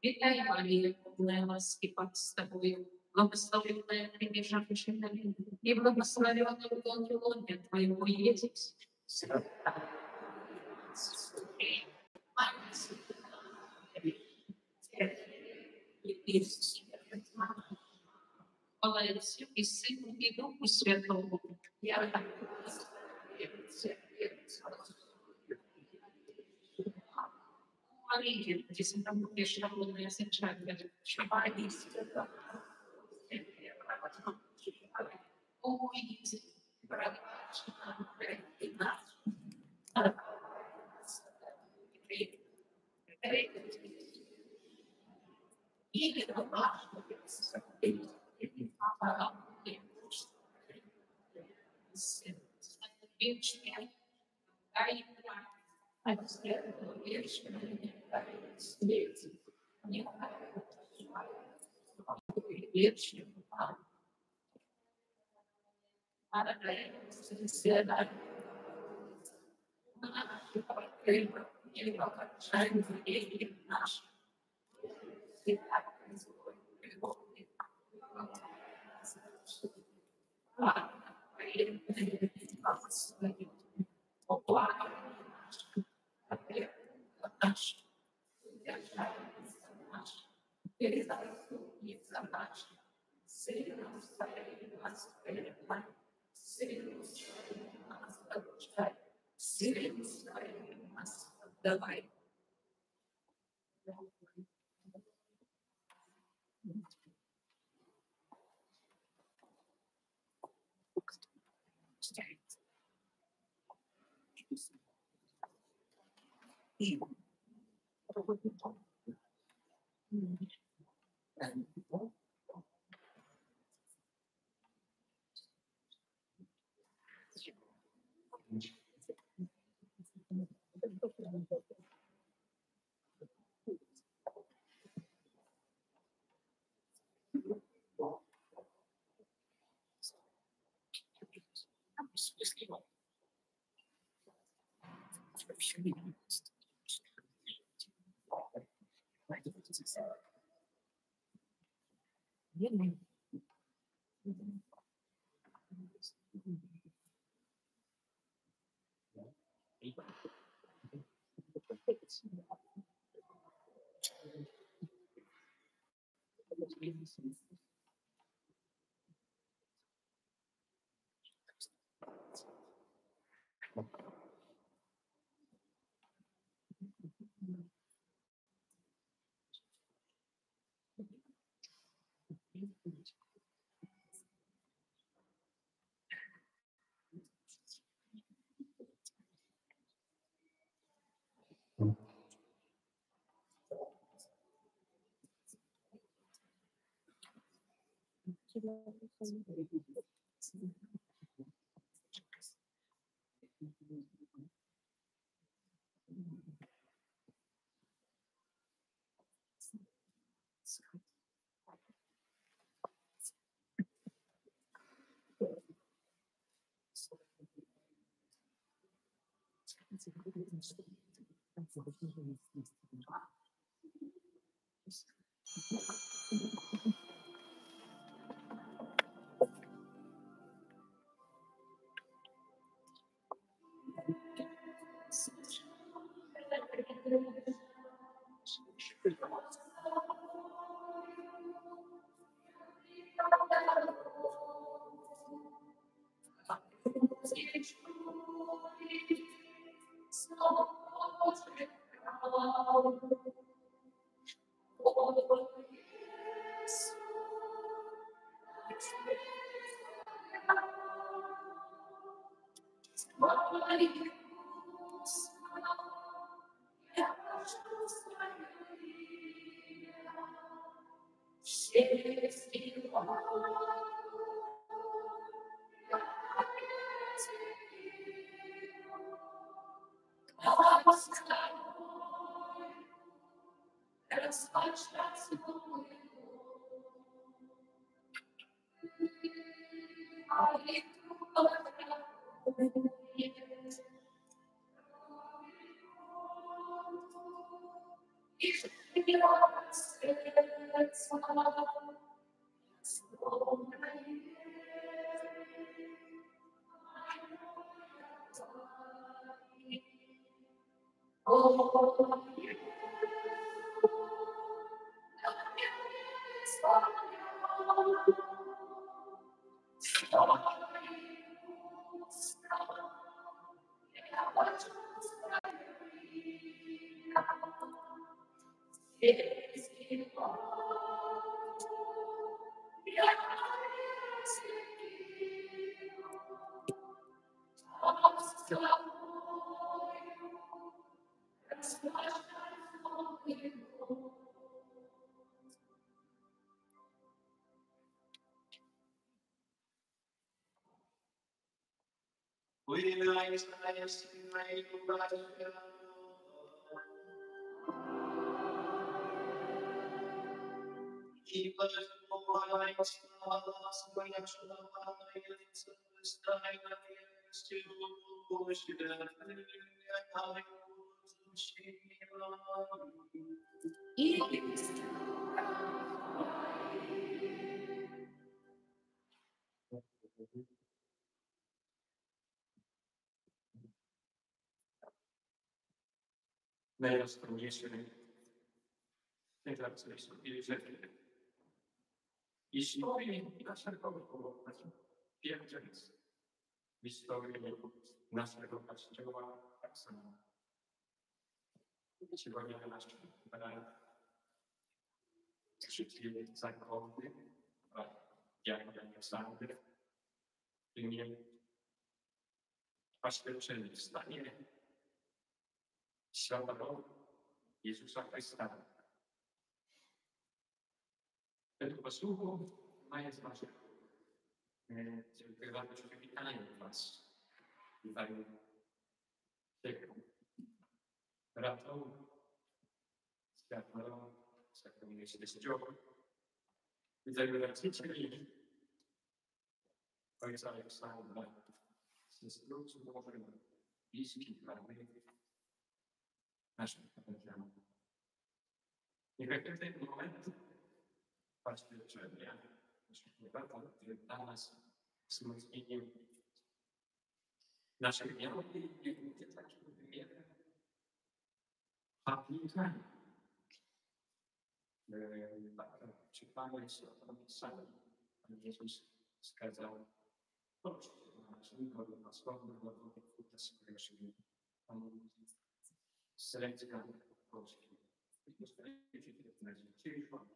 Вітаю, вас і пак з тобою. Благословенная ты женщинами, и благословенный плод лона Твоего, Иисус. Слава Отцу и Сыну и Духу Святому. Мария, Пресвятому Бешеновная Сенчанка, Шабадис, О, Иисус, брат, Давай. Najostrożniejszej historii naszego pierdzielstwa, historii naszego Kościoła tak samo. Сегодня наш жители закона, jak Aleksander, nie oświadczenie w stanie światowego Jezusa Chrystusa. Według posłuchu mają znaczenie. Bardzo przywitanie Was. Witają tego ratą, światło, światło świeciowe. Witają rodzicieli, ojca Aleksandra, sestrów, może bliskich, radnych, naszych kapelańów. Niech w ten moment patrzcie, że ja, dla nas wzmocnieniem naszych miar i będzie taki wymiar aplikacji. Czy Pan jest o tym pisany? Pan Jezus wskazał, proszę, naszego na słowo, na swoje życie. Pan selekcja polskiej. Na dzisiejszą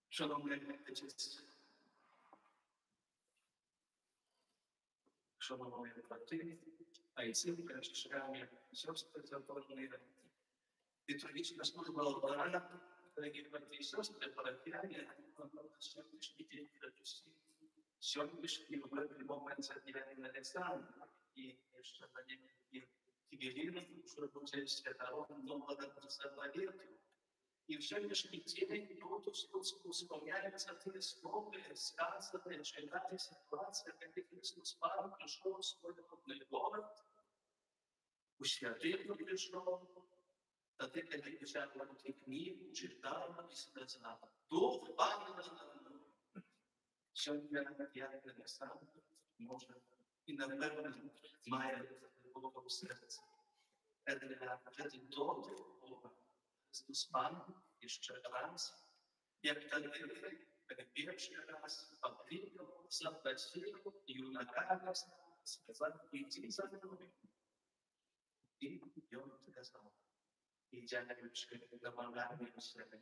Szanowny Ojciec, szanowni braty, ojcy, chrześcijanie, siostry zaborne, liturgiczna służba odbrana, drogie braty i siostry parafianie, świętych tradycji, сегодняшний момент заділяє Александр і ще на некоторі фігурі, що буде святого нового Завета. И в сегодняшний день будут вспоминаться те слова, сказанные, читать ситуация, когда Христос Павел пришел в свой родной город, у святых пришел, а ты, когда писал эти книги, читал и сказал, Дух Павла, сегодня я Александр, может, и, наверное, мая Бога в сердце. Это тот Христос Пан jeszcze raz, jak ten pierwszy raz odwiedził, zaprosił i nakaz сказал, идти за мной. И он сказал, идя на моральные условия,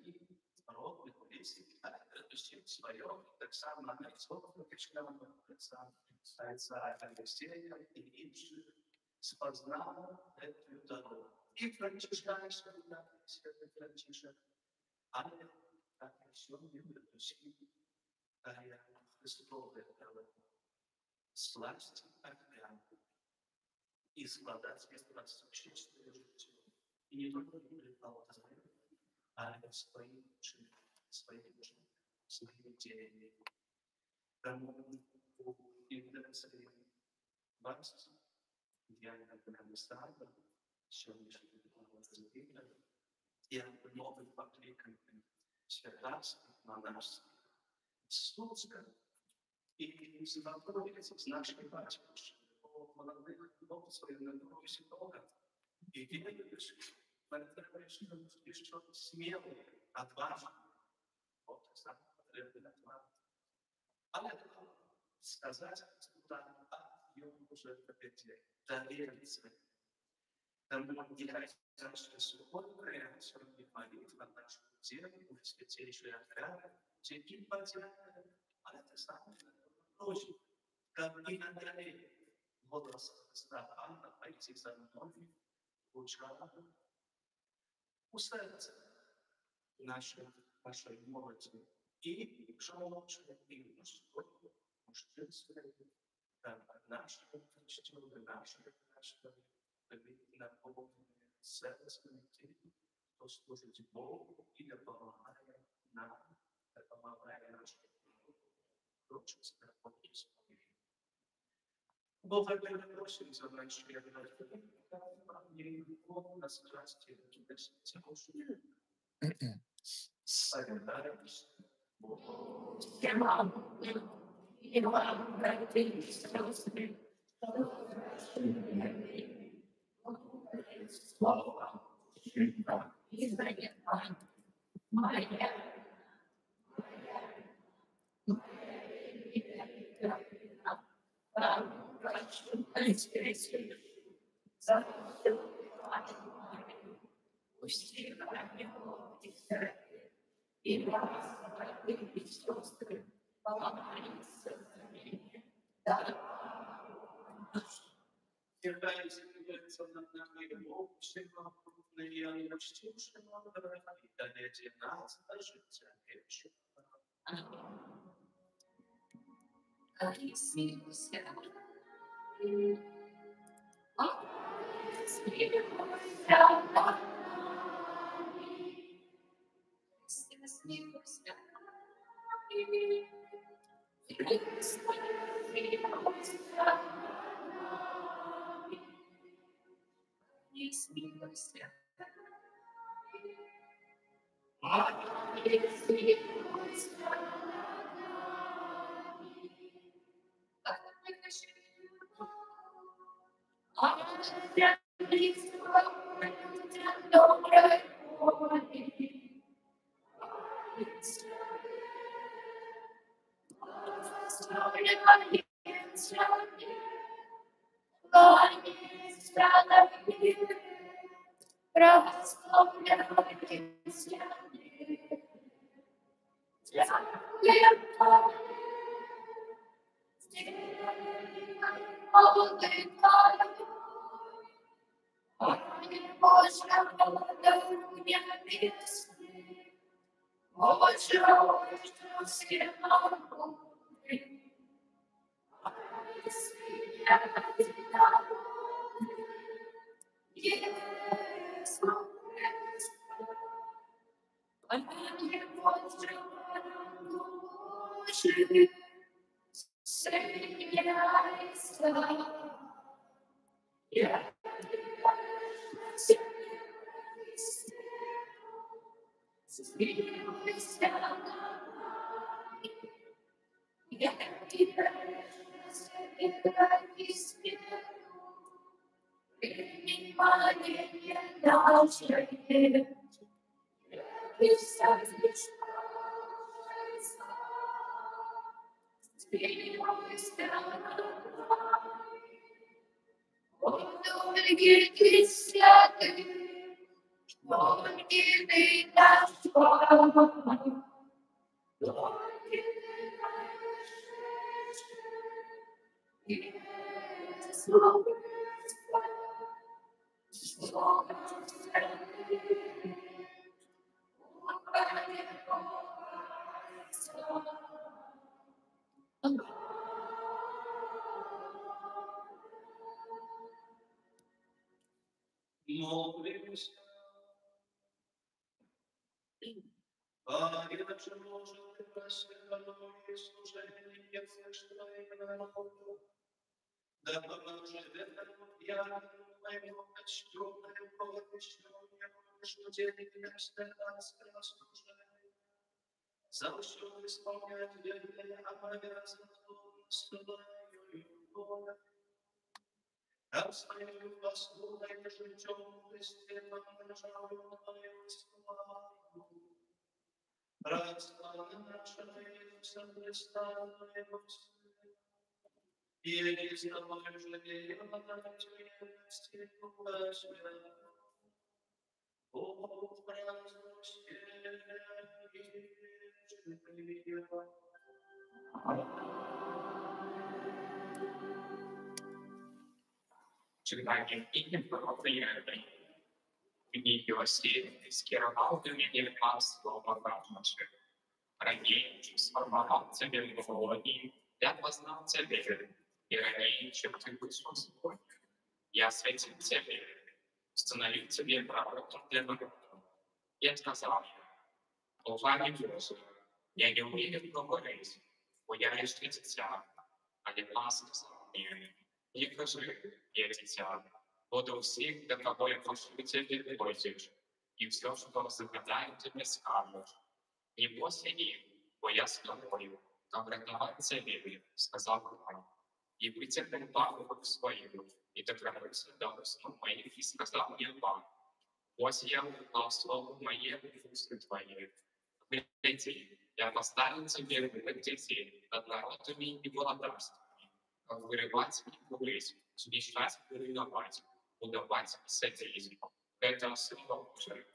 родных близких, допустим, свое, так само на собственных членов, так само касается Алексея и Ильича, спознал эту дорогу. И Францишканство, святой Францишек, alle traditionen Rusji Христове сласть и складать безопасности житию. И не только для алтаря, а и свои души, свои идеи. Тому интересы вас, я не знаю, сегодняшний я новый покликан святас на нас слуцка и знакомиться с нашими батюшками, молодых своих на дороге Святого. И видишь, еще смелые, отважные. Вот сам потребует отважно. А это сказать, куда ему уже победили, довериться. Тому уделять нашу свободное, сегодня молитва, нашу землю, святейшую отряд, теперь потеряли. А это самое проще. Как и надали голос Христа, Анна, пойти за мной, учара, усадиться нашей молоди. И жалобшие, и мужской, мужчинское, наши крещенные, наши наполненные сердцем тем, кто служит Богу и помогая нам, помогая нашим прочим подписям. Бога просим за наши не на страсти, советаемся. Молимся. А иначе может и просветлое служение слышное народу. Да поможет я моему почтенную помощную, что делит место нас служение. За все исполнять верные обязанности свою. А свою послушай житем Христе, пожалуй, славу. Расслабленная наша Христа, моего Сына. И есть тобой жалея, ответственности Божья. О, празднуйте и живи. Читание книги Проклятый. Книги Василия скировал ты мне 19 наших. Ранее, чем сформовал тебе в Володе, я познал тебе, и ранее, чем ты вышел сегодня. Я светил тебе, установил тебе пророком для народа. Я сказал ему, Бога Божия, я не умею говорить, бо я лишь дитя, а не ласка сказал мне. Не кажи, я дитя, буду всех, до кого я прошу тебе пользуешь, и все, что загадаю тебе скажешь. Не бойся их, бо я с тобою, как врагова тебе, сказал Бог. И вытерпел Богу свою, и докрепился до уст моих, и сказал мне Бог, вот я узнал слово мое в усты твои. Гляди, я поставил тебе в детей над народами и володарствами, как вырывать и курить, смешать и ревновать, удавать и содеять. Это слово Божие.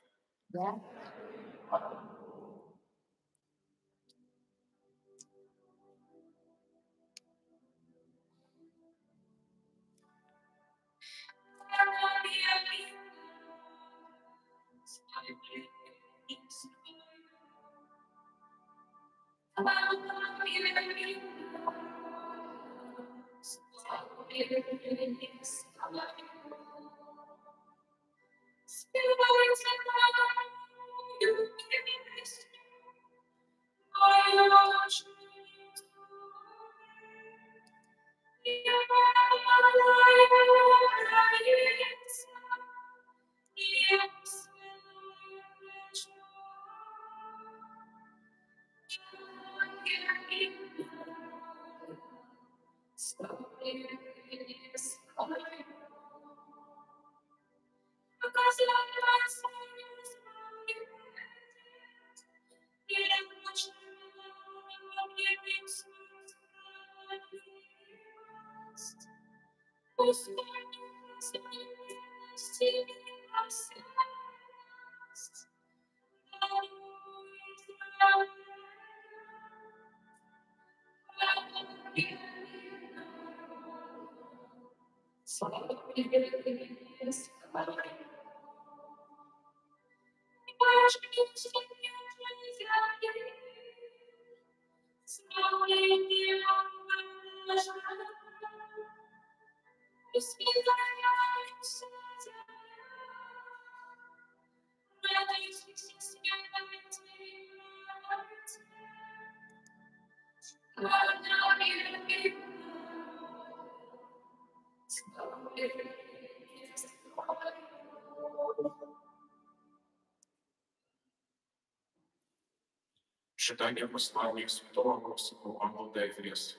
Читание послания святого апостола Павла до Ефесу.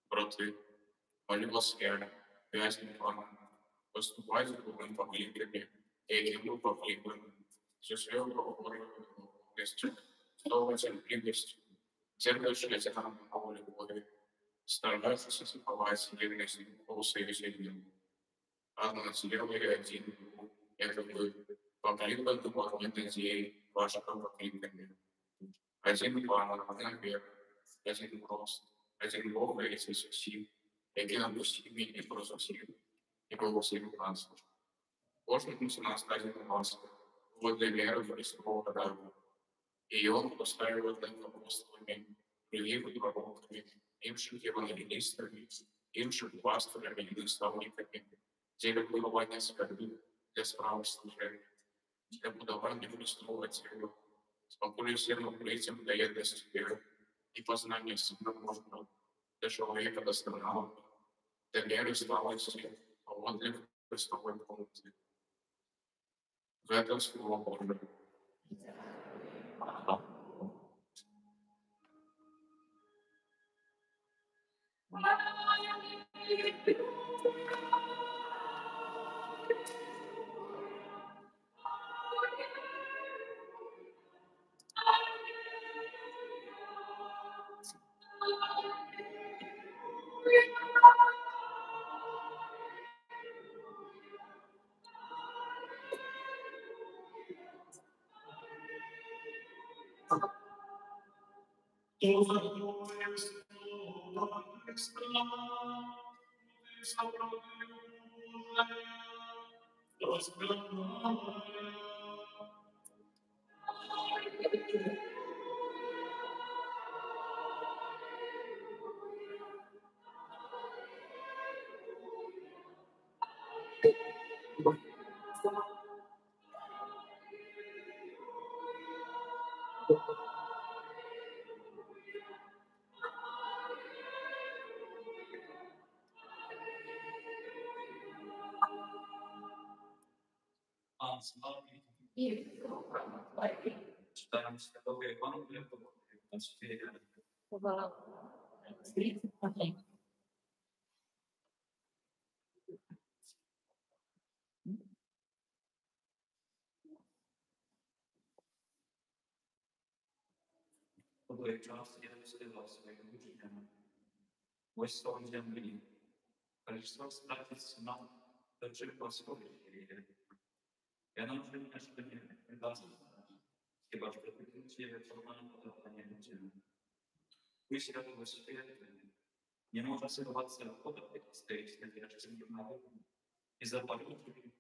Браты, молю вас я, вязни Павла, поступайте духом покликами, и этим покликами, все свое Богородностью, слово терпимостью, терпящее нам по воле Божией, старайтесь сосуповать верность по союзению. Одно тело и один дух, это вы, покликали духовной надеей вашего покликами. Один план, одна вера, один рост, один Бог и Иисус сил, один опустимый и просто сил, и благословил нас. Божий нас один вас, вот для веры в Христового дару. И Он поставил над апостолами, другими пророками, имшим евангелистами, имшим пасторами и наставниками, деле пребывания скорби, для справ служения, для будования Христового тела, спокойно всем этим дает достижение и познание себя можно для человека доставлял, для веры славности, поводлив Христовой полноте. В этом слово Божие. Читаем Святого Евангелия от Матфея. Той час я сказав своїм учням: ось сон землі, прийшов статись нам, до чого сходить. Я научил меня, что не предаться, ибо что прикрытие формально подавания людям. Вы святого света не может сорваться от стоит надежды и запаливший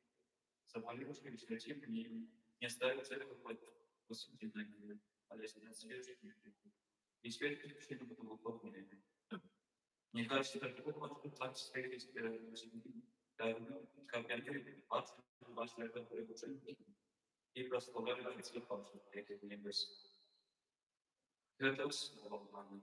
святым не оставит церковь посудиной, а если на свежий и свет причины потому плотнее. Не кажется, что такого так стоит как они ваши это приложение и прославляют Господа этих небес. Это слово.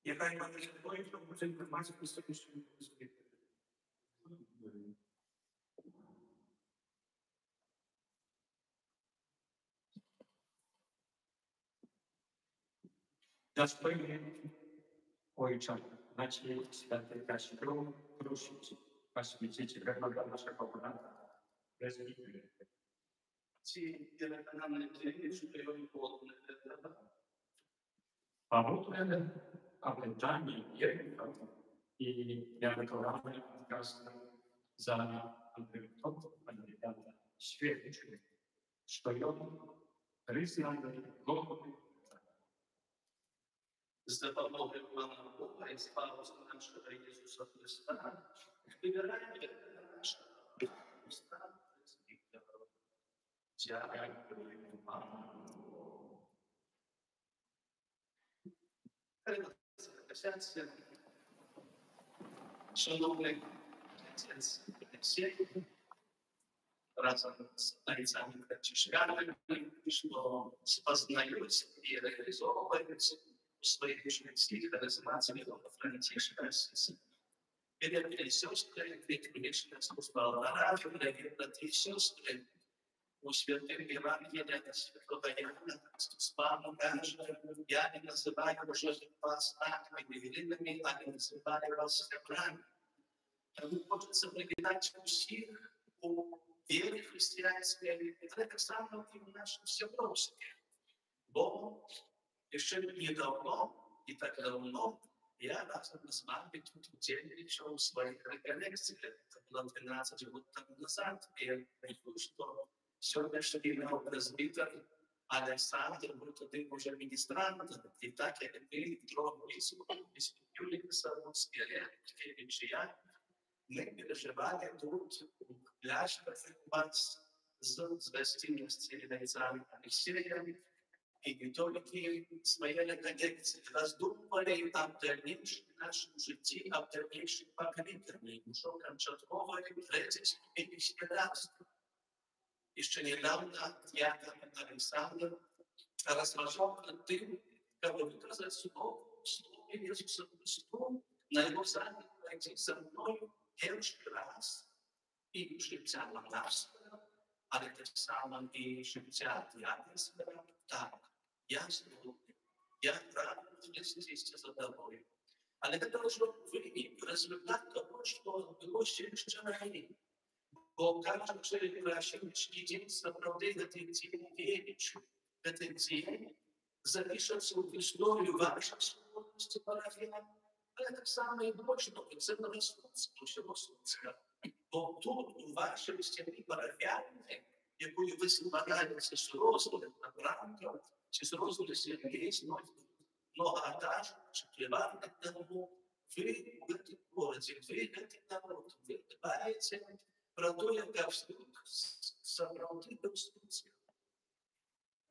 Яка інформація про сьогоднішню світ? Ой, чай, начали святые каши кровь, крушить, посвятите, как наша популярна. Развитие. Ці телеканали телевізійні полотна. А вот это окончание верника и я накладываю прекрасно за антивиток, свечи, что я признаю голову. З допомогою Пана Бога і славу нашого Ісуса Христа, вибирайте нашого Христа, дякую вам. Присядьте, шановний отець Олексій, разом з отцями Качишками, що спознаються і реалізовуються у своих житті харизматами Франтишка, перед сестрами, критичная служба Аллаха, дорогие братья и сестры, у святых Евангелия Святого Иоанна Слава Божия, я не называю уже вас аками великими, а не называю вас рабами. Тому хочется привітати усіх у вере христианской, это так само и в нашем Севровске. Бо еще недавно, и так давно, я разом с вами тут участвовал в своих реколлекциях. Это было 12 лет тому назад. И я понимаю, что сегодняшний разбитый Александр, будто ты уже министрант, и так я говорил, из Юлии Саровской, мы переживали тут пляж с гостиницей Александра Алексея, и католики своей коллекции раздумывали об дальнейшем нашем житии, об дальнейшем поколении, уже кончатковой третьей христианства. Еще недавно я, Александр, размышлял над тем, как выказать слово Иисуса Христу, на его сами пойти со мной первый раз и життя монашеского, а это самое и життя дьяконского, так, я служу, я рад вместе за тобой. Але это должно быть результат того, что было через человека. Бо каждый прощенческий день сопровождает этот день вечный. Этот день запишется в историю вашей свободности парафиана. Это самое большое, это всего случая. Бо тут у вашей стены парафиальной, якую вы складаете с розовым программом, с розовым сердечным, многоэтажным, приватным домом, вы в этом городе, вы этот народ, вы дбаете про то, как собрал Конституцию.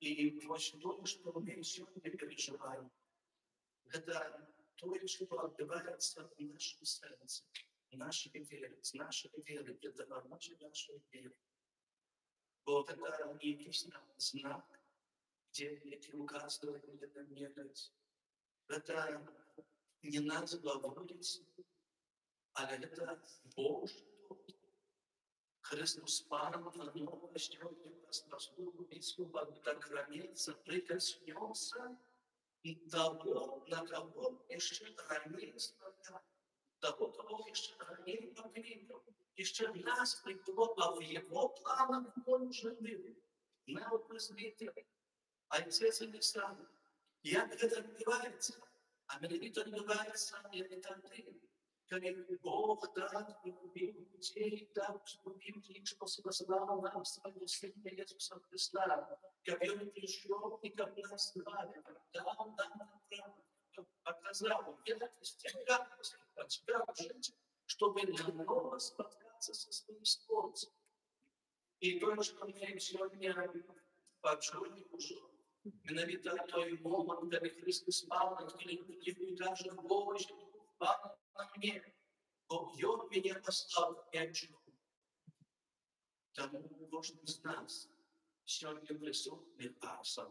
И очень то, что мы сегодня переживаем, это то, что отбивается в нашем сердце, в нашей вере, это помочь нашей вере. Вот это и есть знак, где эти указывают, где нам ехать. Это не надо говорить, а это Божий труд. Христос Павел на новом сегодня послужил Искупа, так граница прикоснется и того, на кого еще ранее смотрел, того, кого еще ранее покликал, еще нас приглопал в его планах, он уже был. На вот посмотрите, Отец Александр, як это отбивается, а меня не отбивается, я не ты. Как Бог дал любимых детей, дал любимых, что послал нам своего Сына Иисуса Христа, как Он пришел и как нас избавил, дал нам право, показал верность, как тебя жить, чтобы наново споткнуться со своим Творцем. И то, что мы сегодня почули уже, менавіта той момент, коли Христос Павел, коли хотів каже, Боже, Павел на мне, бо Ён меня послал я чую. Тому кожен з нас сьогодні присутній Арсен,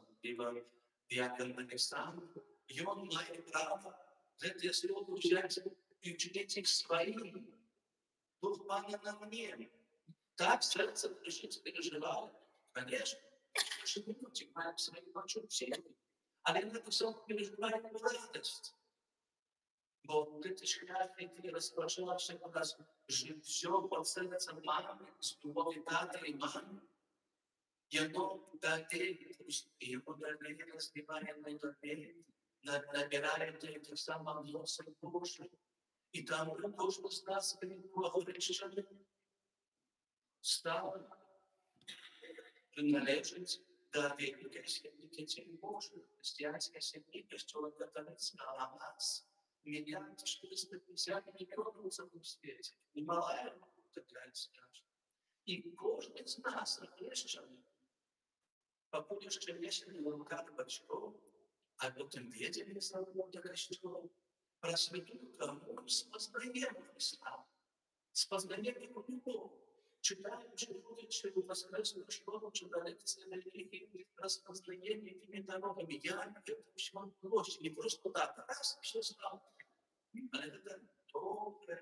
діакон Олександр, Ён має право це слово взяти і вчити своїм. Дух Пана на мне. Так сердце пришить переживало, конечно. Что мы понимаем свои почувствия, але мы все переживаем радость. Бо ты шляхи, ты расспрашиваешься, когда все подстается мамы, с любовью тата и мамы. И оно дает, и его дает, разбивает на доверие, набирает этих самых носов Божьих. И там должен статься благовещенным. Стало принадлежить до верующих детей Божьих, христианской семьи, что католицизм, а нас миллиард 450 миллионов в целом свете. Немалая такая страшная. И каждый из нас, христиан, попудешь чернешным лукар бачков, а потом ведели свободу костюм, просветут кому с познанием Христа, с познанием Его любовь. Читаючи, будучи у воскресную школу, читали целые религии, распознание этими дорогами. Я это все площадь, не просто так, раз, все стало. А это долго,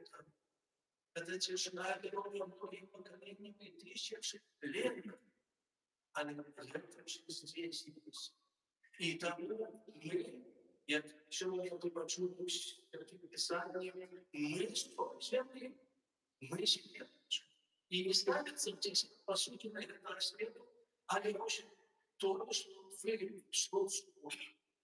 это тишина, дорога многих поколений, тысячи лет. А это здесь есть. И тому мы, я человеку почувствуюсь этим писанием, мы что, земли, мы себе. И не ставится здесь, по сути, на этот свет, а не очень то, что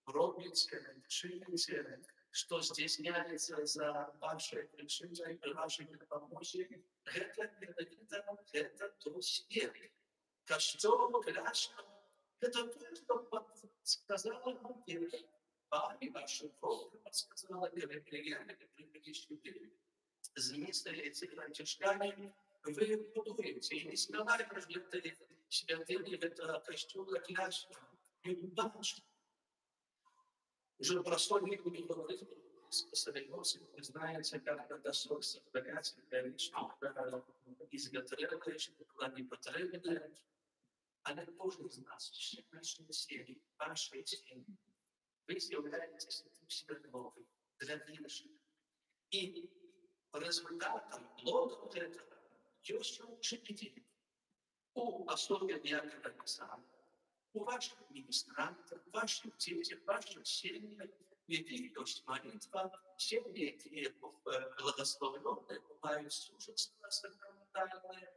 робите, чините, что стесняется за вашей причиной, вашей помощи, это то свет. Костер, пляшка, это то, что подсказала вами, ваша Бога, подсказала влияние предыдущих людей. Змеистые тишками вы будуете, и не скрывали прожитые святыни, это костюм, кляшка, и бабушка. Уже простой вид не говорит, соберется, вы знаете, как это собственно, изготовляешь, не потребное, але кожен з нас, ще нашої сім'ї, вашої сім'ї, ви з'являєтеся святим святовим для інших. І результатом, плодом этого есть учитель. У особенно Якова Александра, у ваших министрантов, ваших детях, ваших семьях, ведь есть молитва, семьи эти благословенные бывают служество сакраментальное,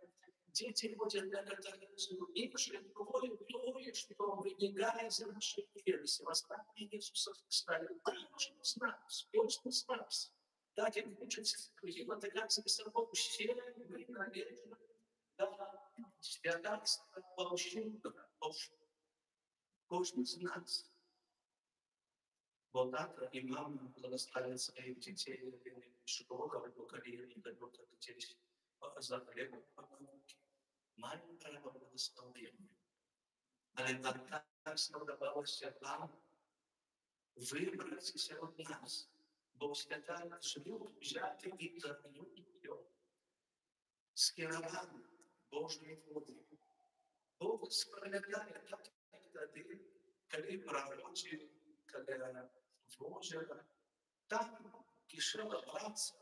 дети ходят на католицизм, им же то, что вынегая за наши веры, восстание Иисуса Христа, это с нас. Так, як учиться, математика собою все ви, навіть, святарство получил кожен з нас. Бо тата і мама благословляють своїх дітей, школа, покоління, дають дітей за хліб, маємо право благословення. Але так сподобалося нам вибратися серед нас. Бо свята шлюб взяти і торгнути його. Скерувати Божої води. Бог справляє так, як тоді, коли пророці, коли Божа, там кишела праця,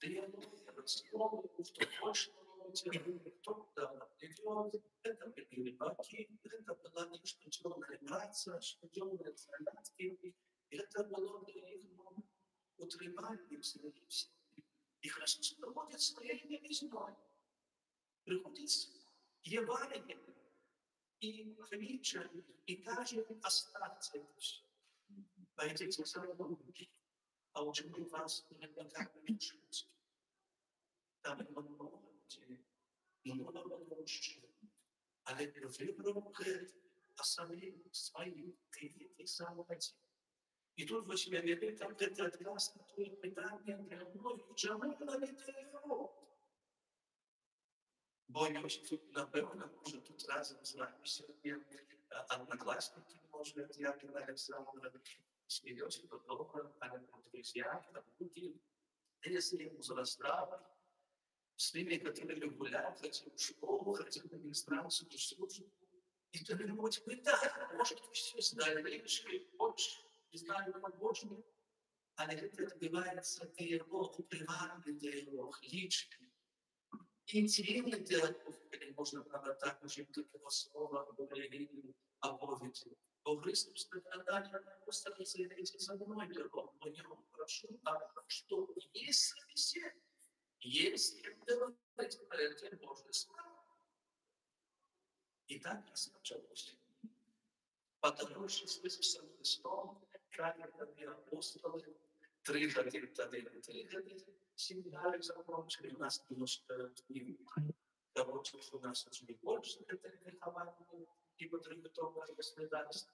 диалоги, розмови, хто хоче робити, хто идет. Это были баки, это была не штучная праца, штучные занятки. Это было для них утриманием своей семьи. И Христос проводит своей весной. Приходит Евангелие и кличет, и кажет, оставьте это все. Пойдите за мной, а ученик вас никогда не учится. Там много людей, много мужчин. Але выбрал грех, особенно своим, ты сам один. И тут вы себя ведете, там это отказ на твое питание для многих, чому навіть його? Боюсь, тут, напевно, може тут разом з нами сьогодні однокласники, може, Яков Александр, смеется, потом, друзья, люди, если возрастали, с ними, которые гуляют, хотим в школу, хотим в администрацию, служат. И кто-нибудь питает, может, все знали, меньше, больше, не знаю, как больше. Але это отбивается диалог, приватный диалог, личный. Интимный диалог, или можно, правда, так, очень такого слова, говорили о Боге. Бо Христос страдания просто разделите за мной диалог, но я вам прошу, что есть собеседник. Если говорить про это Божье Слово. И так началось. Потому что с Иисусом Христом, как это были апостолы, 3 года, семинары закончили, у нас короче, у нас очень больше это грехование и подготовка государства.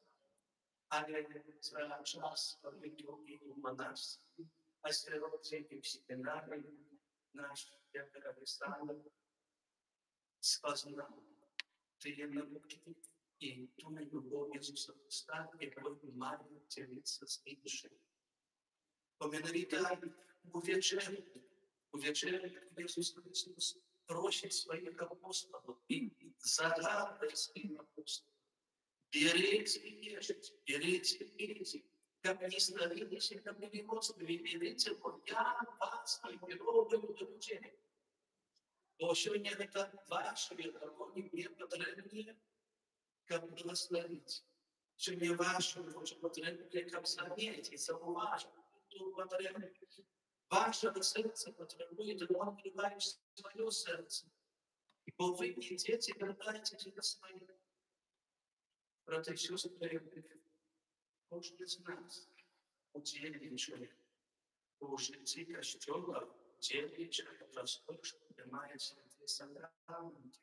А я час литургии монашества, а сиротки в семинаре, наш Яков Александр спознал ты науки и ту любовь Иисуса Христа, и понимание делиться с іншим. Поминайте у вечері Иисус Христос просит своих апостолов и зарадует своим апостолам. Берите и ешьте, берите и пейте, как не становитесь, как не милостивы, берите, вот я вас формирую людей. Но сегодня это ваше верование не потребнее, как благословить. Сегодня ваше потребнее, как заметить, зауважить, потребнее. Ваше сердце потребует, но он вливает в свое сердце. Бо вы не дети, вертаетесь на свои. Брати і сестри, кожен з нас удільничає у житті костюла, удільничає простор, що приймає святі сакраменти.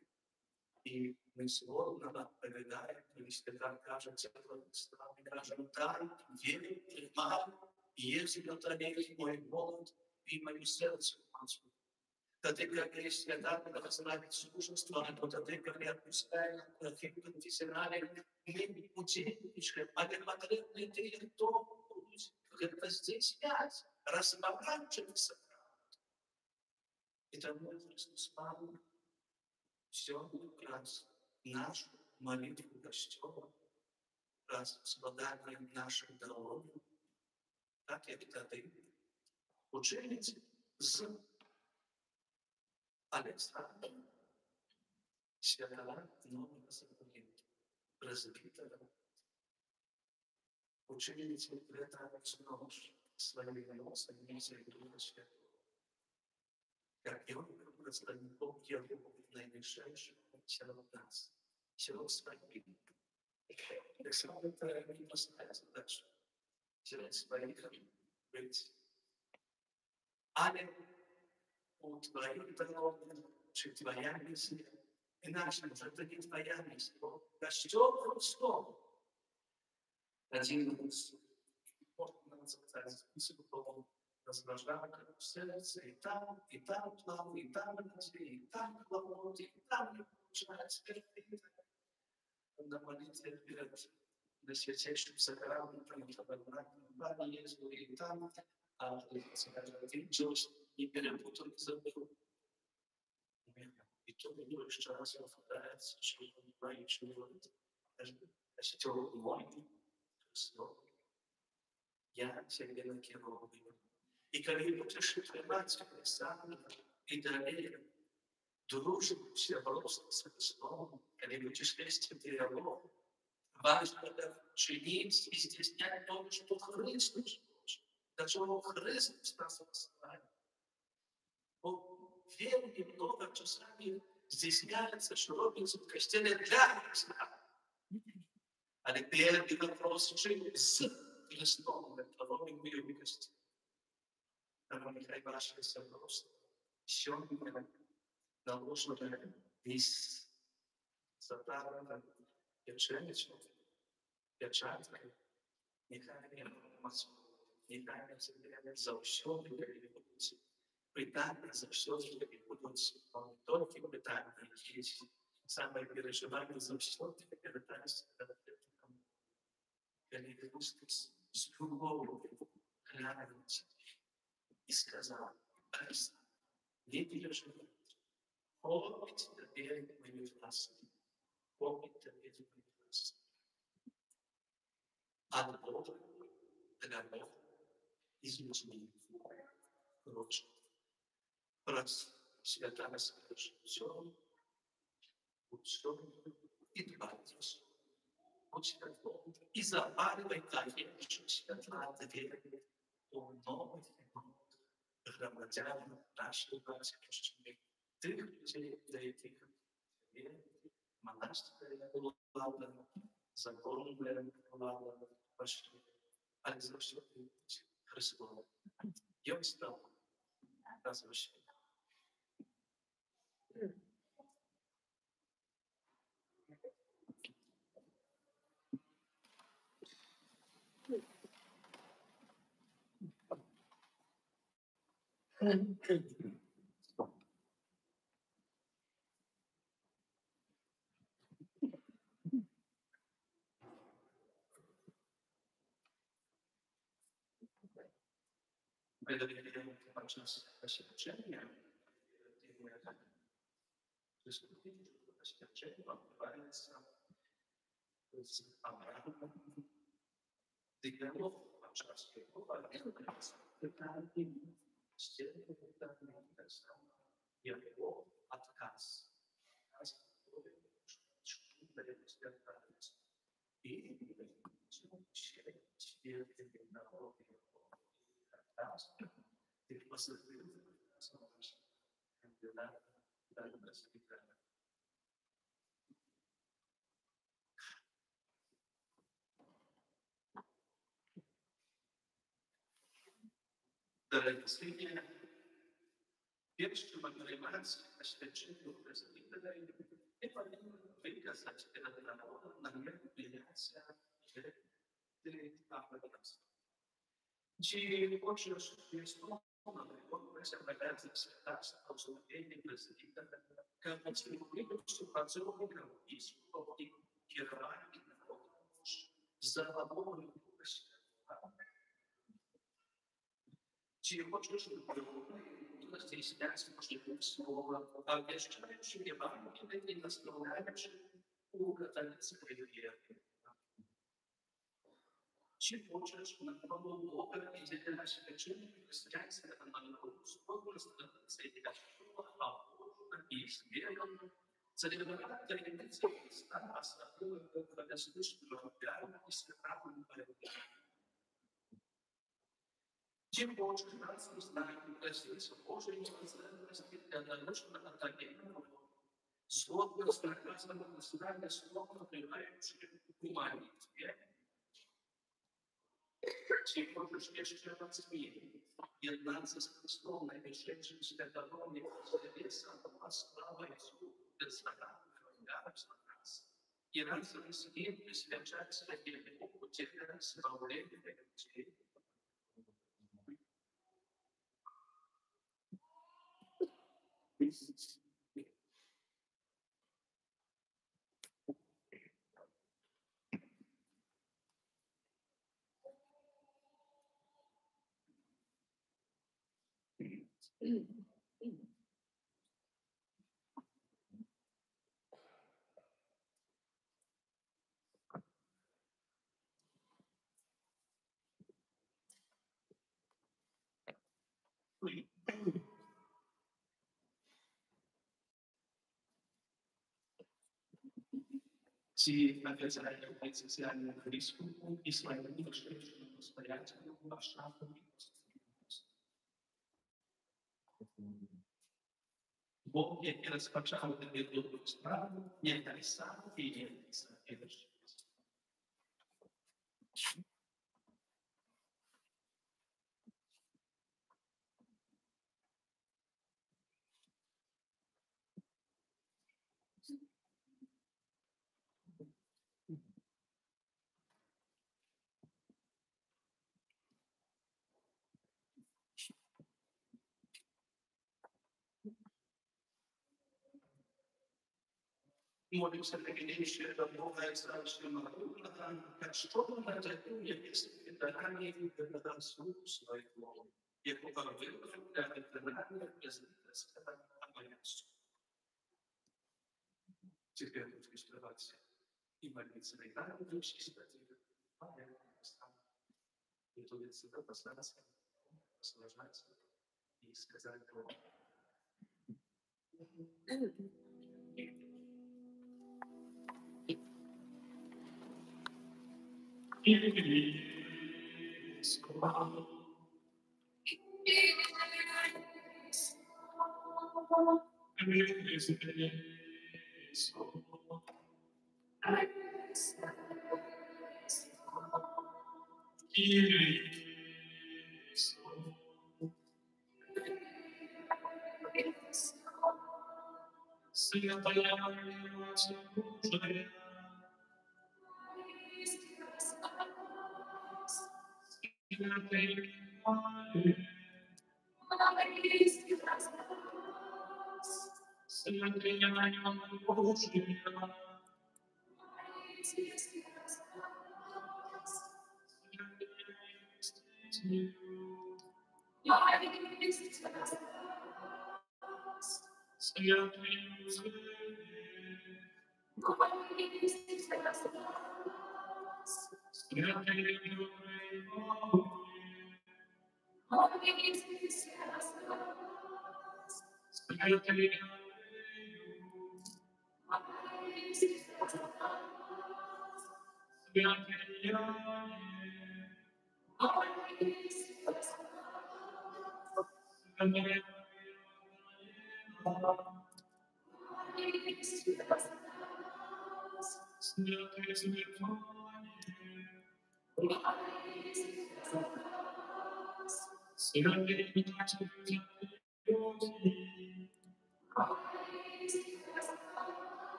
І ми словно відповідаємо, коли свята каже, це Христа, ми кажемо, так, вірю, приймаю, если утоляешь мой голод и мое сердце масло. Да ты, как есть свята, благословить служество, то ты, как я отпускаю, как конфессионале, мы удивишься, а не потребны ты, кто это здесь связь, располагается. Это мой Христос Павел. Все раз нашу молитву Господа, раз обладание наших дорог, так як тоді учениці з Александром святого Нового Заповіта, презбітера. Учениці притають знову ж своїми носами і Духа Святого. Як його представником його найвищого серед нас, серед своїх. Так само це не простая задача. Серед своїх быть. Але у твоих дорогах, чи твоя миссия, иначе уже это не твоя миссия. Костер Христов. Один из можно сказать, способов разложения в сердце, и там плаву, и там энергия, и там плаву, и там не получается терпеть. На молитве перед на святейшим сакраментом, Бабе Иисусу, и там, виделось, не перепутал, не забыл. И то было еще раз повторяется, что он не знает, что делает. Костер мой, Христов. Я себе накинул. И когда будешь открывать Христа и далее, дружить все просто с Христом, когда будешь вести диалог, важно чинить и стеснять то, что Христос хочет. До чего Христос нас посылает. Веру немного часами стесняется, что робится в костеле для Христа. А первый вопрос, жить с Христом, это робим в ее костеле. Там нехай ваше соброство. Все наложено весь затарно, печенечку, печатку, нехай массу, нехай себе за все пригодится. Питание за все пригодится. Только питание есть. Самое переживание за все передается. Когда Христос с любовью глянул и сказал: Александр, не переживай. Помните теперь мою власть. Помните теперь мою власть. От Бога для Бога из людей. Прочь. Раз святая скажет все, и дбайте все. И запаривай конечно, святла дверь у новых громадян нашей батюшки. Тих людей, для яких монастыря влада, законная влада пошли, а за все Христова. Я устал. Возвращение. Предопределение важность посещения, посещение открывается с Авраамом. Диалог важности его отказ. И ты посмотри, Дослідження першим отримається свідчення президента і повинен виказати перед народом намір прийняття афганців. Чи хочеш існувати, хочеш обратитися свята з обслуговування президента, як випустити працювання військового і керування народом за головою Чи хочеш здійсняться слова, а вещаючи Євангеліє і наставляючи у католицької віри? Чи хочеш на Бога і дітей свячення християнська народу спокійно це і смірено, це таємниця Христа, а статує Христичного віру і святого перебування. Чем больше нас узнаем Христа Божьего, для научного академии, слово прекрасного наследия, слово принимающее humanity. Чем больше еще раз мир, еднаться с Христом, наишедшим святовами, веса, слава Иисусу, беззарадного нас. И раз рассудить, посвящать себе Богу, терять избавление людей. Ці нав'язання в соціальному риску і своєму вишкірченому настоятельному масштабу. Бог, який розпочав тобі добру справу, не дай сам і ділиться і вершиться. Молимся пригодившие до Бога и страшного Бога, как что Он рятует, если предание и предательство своего, якого выбрал для предания безвестного обоянства. Теперь нужно оставаться и молиться на Италию, души святые, Павел, и то ведь всегда послаться, наслаждаться и сказать Богу.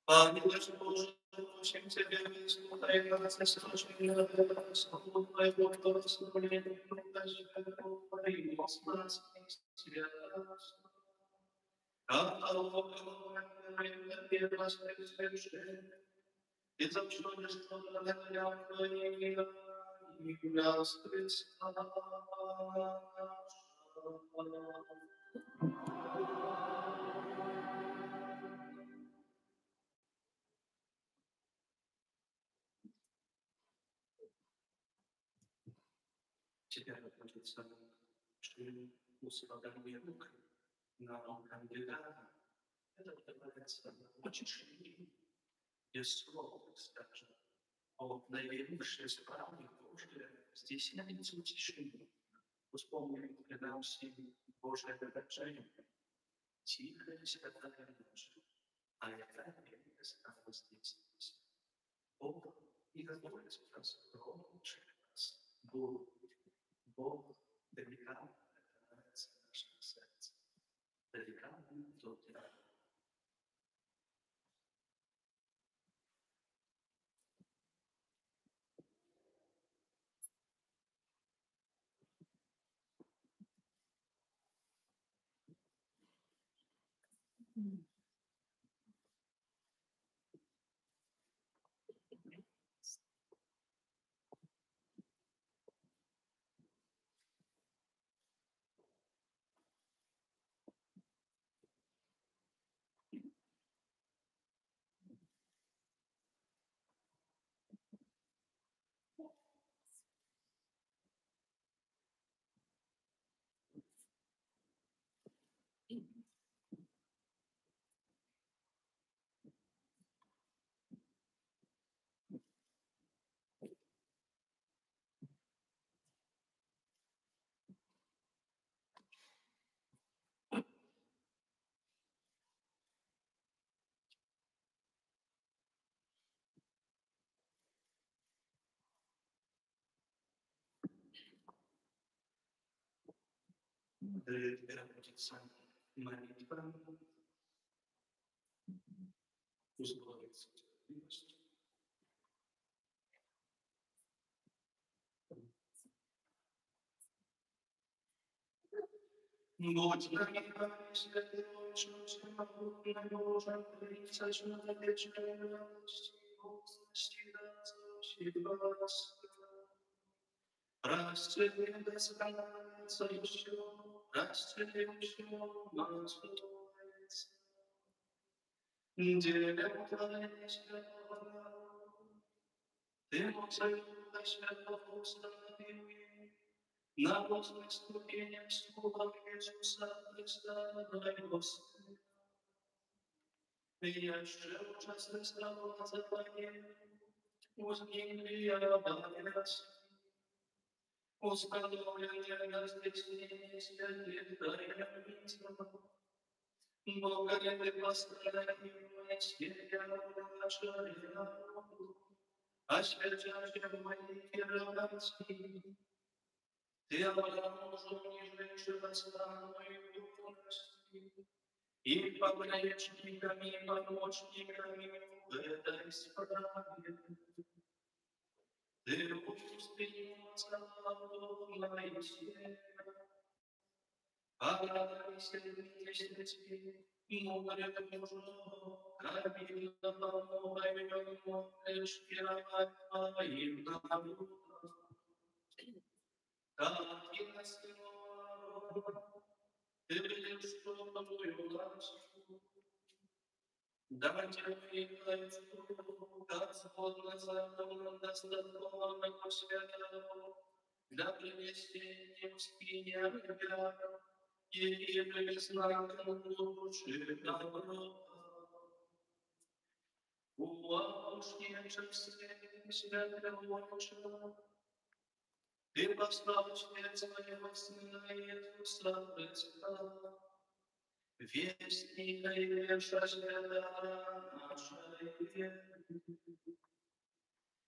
Помилуй, Боже, всем Тебе, слутай нас, слушай, слутай, благослови, даже говори, нас, себя. А Бог, первый раз присутствует, и за что не стало и нас Христа. Теперь находится, что усвоение на кандидата. Это называется очень без слов, скажем. А вот наивысшее справки тоже здесь имеется утешение. Вспомни нам всем Божье прощение. Тихо святая ночь, а я осталась здесь. Бог и готовится нас, громче нас. Бог далека отражается в нашем сердце. Далека тот рядом. Переводится молитва, ускорится терпимость. Будь нами, святый Отче, всемогутный Боже, присущна вечная радость, полностью да всегда вас. Расцвети достанется еще, расцвети еще, возводится. Делем твоей святого, ты абсолютно святого установил, на возле ступенях слова Иисуса Христа, Твоего Сына. Я же ужасно слава за Твоим, возникли я ободрясь. Установленные на здесь святых таинств, Бога не построение себя наша народу, освящающим мои радости. Ты обнаружил ниже восстанную духовности и пограничниками и помощниками в этой справе. Ты устынил славу Моисея, порадуйся вместе море мужу, кабина помогай можешь пировать твоим народом. Как и на снова, ты видишь новую ласку, дайте мне кольцу, как сводно законом достаточного святого, для принесения в скине огня, и явили знаком души добро. Уошневшим святого Отче, ты послал через своего Сына Иисуса Христа, вестника и вершителя нашей веры.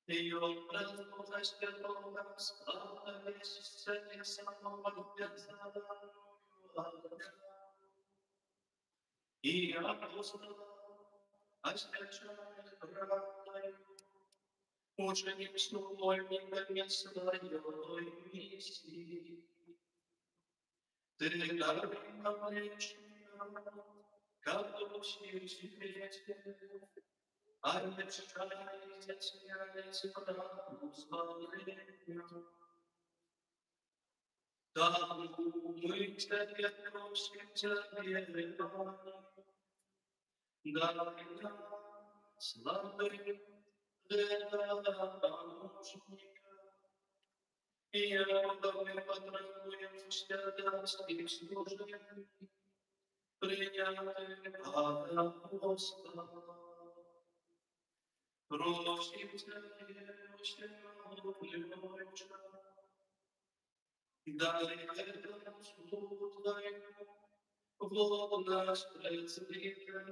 И он раздул святого слава весь сцене самого беззаданную огня. И апостола, освященных правдой, ученик служебниками своей миссии. Ты как души свете, а не читайте смирясь правду славлению. Там мы тебе просим тебе, дай нам славы этого помощника, и мы потребуем святостных служений, принятых от Господа. Просим тебя, всемогутный Отче, Дай нам слухай, воля спецвіка,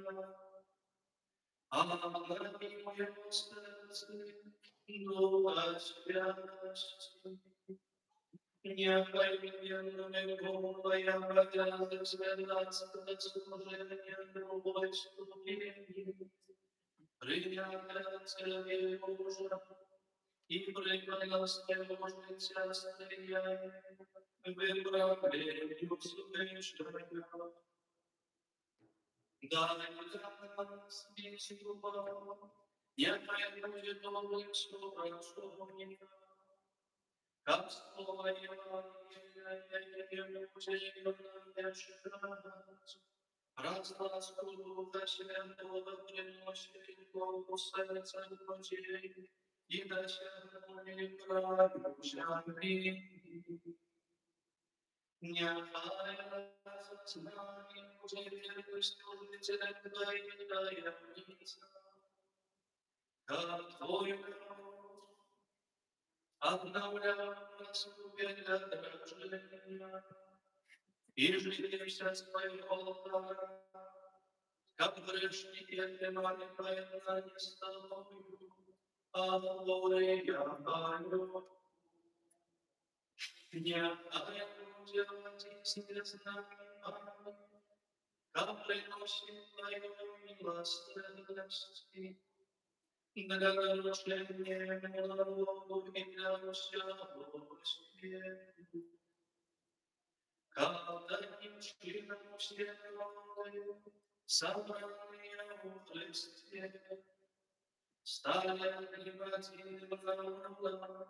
а моє серце духа спящий. Нехай меня голая бродяга связаться служение другой ступени, принять Тебе Божия, и приготовься Божия стояние, выправлению слышания. Дай нас весь любовь, нехай будет новым служением, как слово Евангелия разласку Духа Святого приносит Богу сердца людей, и досягнув правюся мир. Нехай с нами будет служитель Твоей таямница, как Твой народ обновлял нас для рождения, и живимся своего дара, как грешники отнимали поедание с Тобою, а воля Яною. Нехай будет истинно с нами, как приносит Твою милосердие, для нарушения народу и для всего света. Как таким чином все народы, собранные во Христе, стали один народ,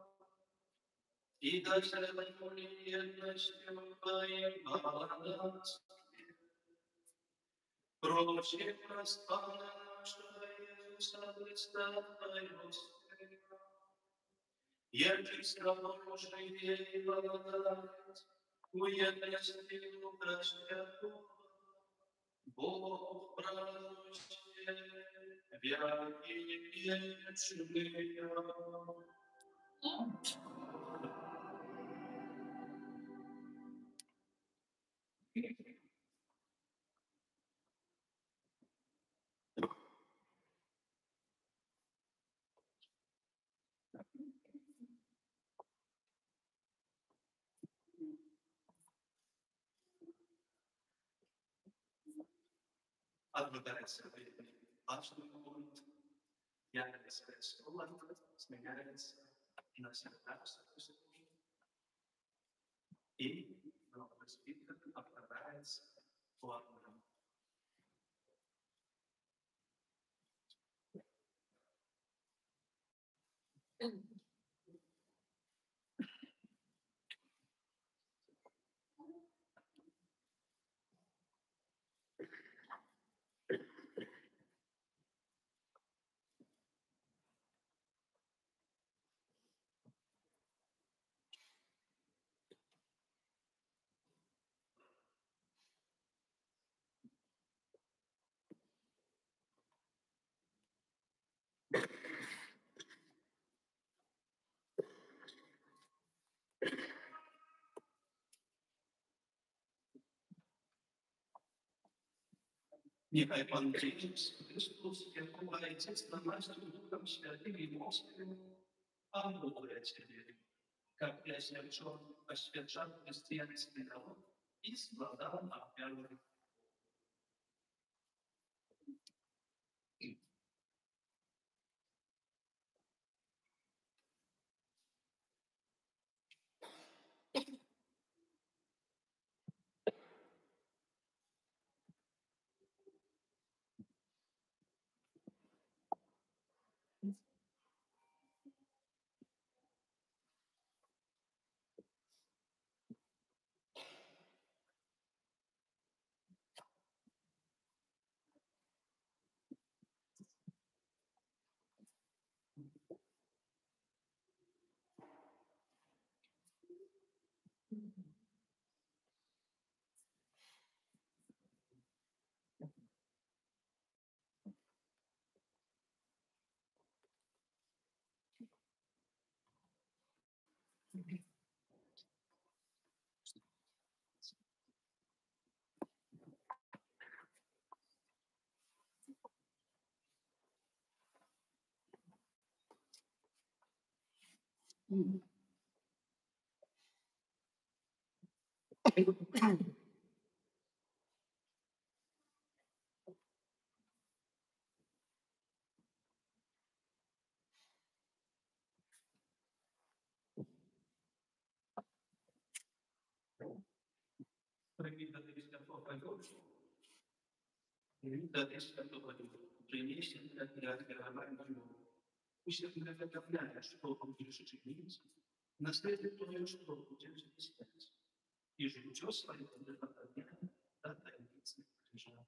и досягнули едностью Твоей братстве. Прочим Господа нашего Иисуса Христа, Твоего Сына, Ельчица Божий и благодать, уедности Духа Святого, Бог правдущий, веки вечные. Отбывается время, важный момент, является слово, сменяется навсегда служение, и новоспитан отправляется в армию. Нехай Пан Ісус Христос, як бувається з Твоим Духом Святым и Господом, омолвя Тебе, как ясновчен освящен христианский народ и складал на первый. Наследие твое, что будет здесь. И житё свое да таится крижа.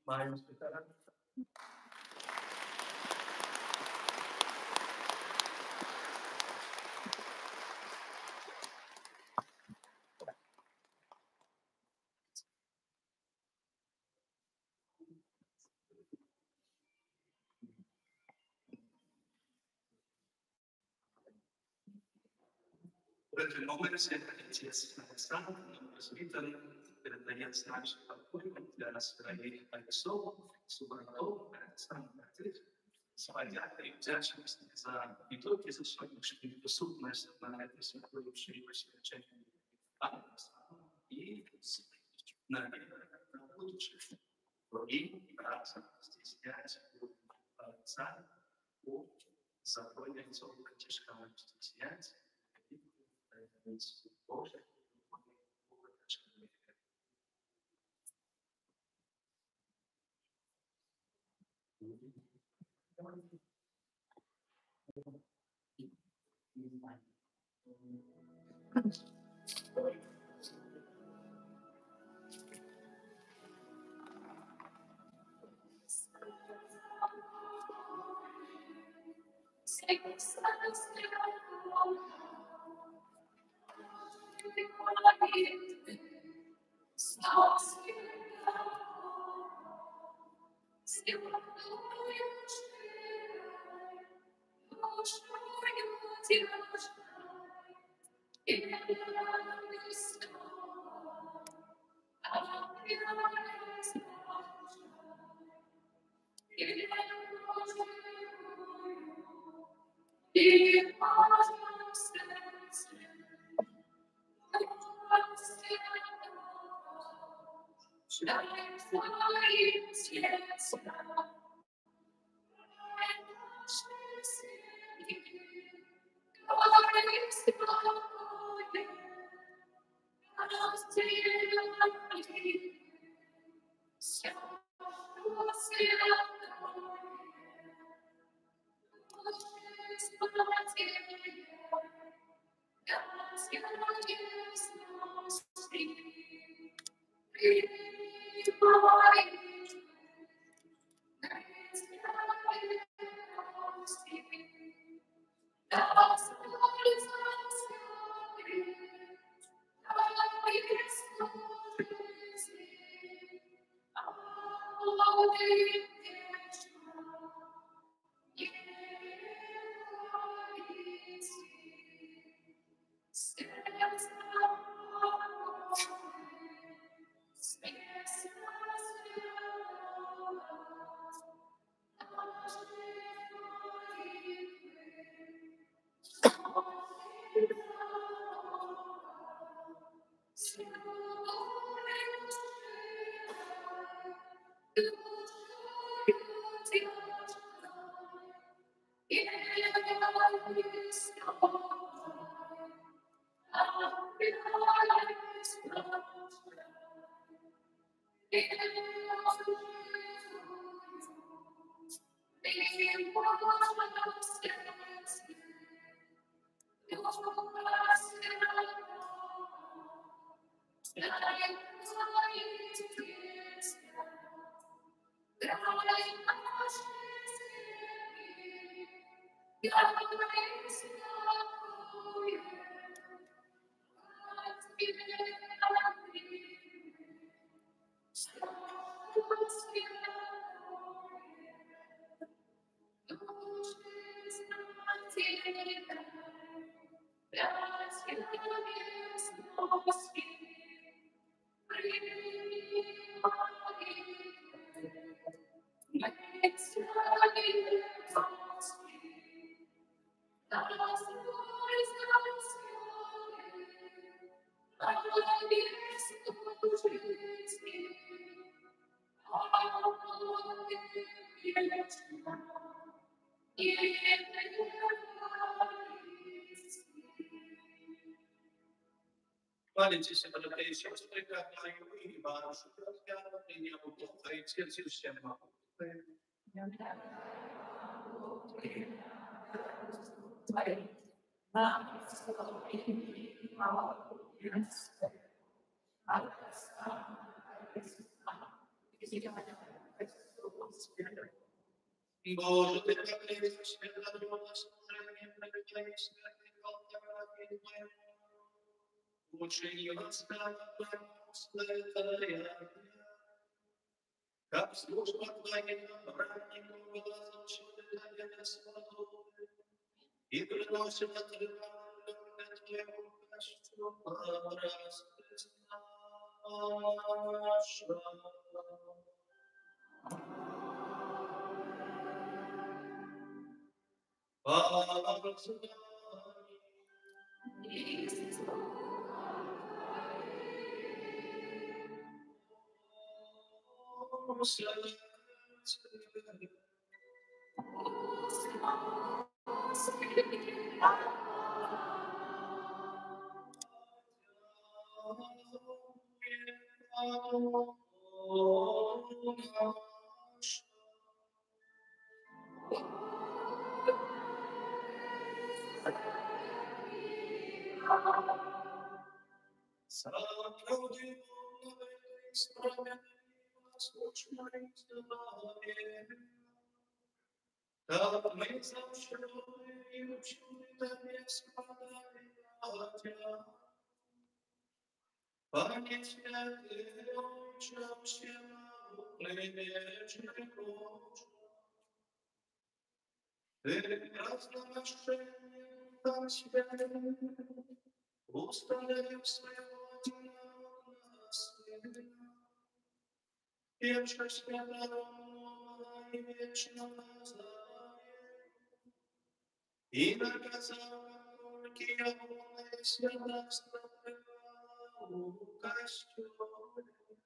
Маем спитать. Pentru numele se realizează în stat, în răsmitele, передается нашим подходам для настроения бойцов, субботов, самых своя вдячность за не только за сегодняшнюю присутность на этой святой посвящении, и на будущее. И раз стеснять отца по законе целого тяжкого стеснять, Боже, Хвалитесь, братья и сестры, как мою и вашу, как я принял Бога и Церковь всем могутную. Боже, ты поклялся святого служения, проявляй святый алтарь твоему. Учени восстава святая, как служба твоя, праведнику глазом чудо Господу, и приносит отрывание твоему качеству образ Христа нашего. Как мы зашли и учили тебе складали хотя, память святый отче всему прибежный Боже, ты разношение там святым, установив своего одинакового Сына, певший святого и вечного здравия, и наказал горькие волны святоства у костюме.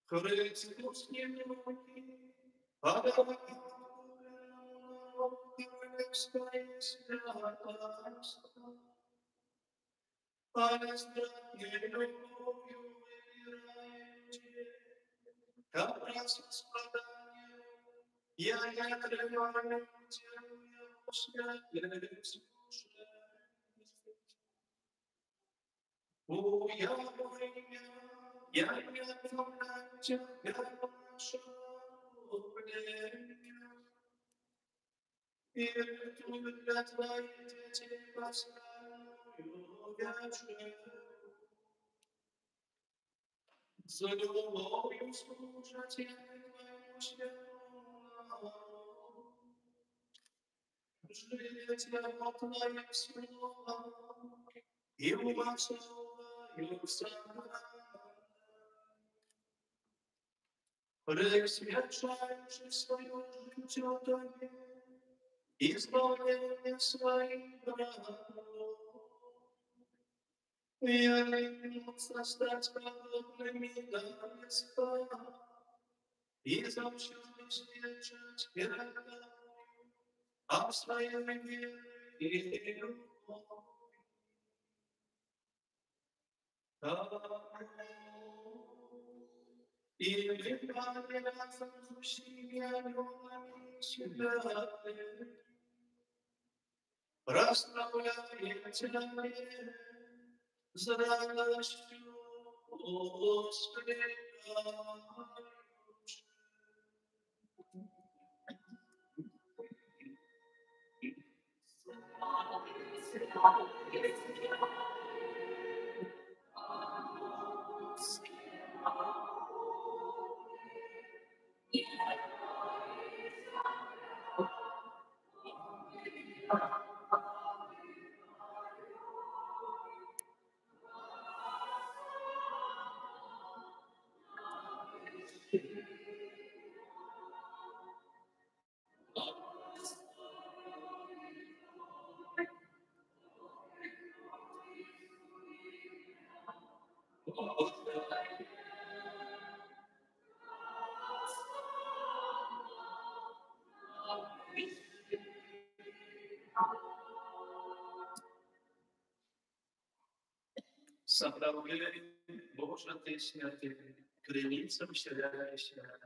Христос немногий, подавай королевское святоство, а нездравной любовью выбираете, как раз испытание, я не отрываю делаю святых служений. О, я не оставляю тебя нашего мнения, и рятую для твоих детей восставную вечеру. За любовью служат я твоему святому, жить я по твоим словам, и умасовываю сам. Пресвячаешь свою жизнь отдаю, исполнение своих братов. Я ленился стать подобными небесам, и замчу свечать перед тобой, а в своей вере и любовь. И припали разом с усими анёлами святых, прославляя Тебя с радостью воспевающим. Соправляй, Боже, ты святый, кривицам вселяющийся.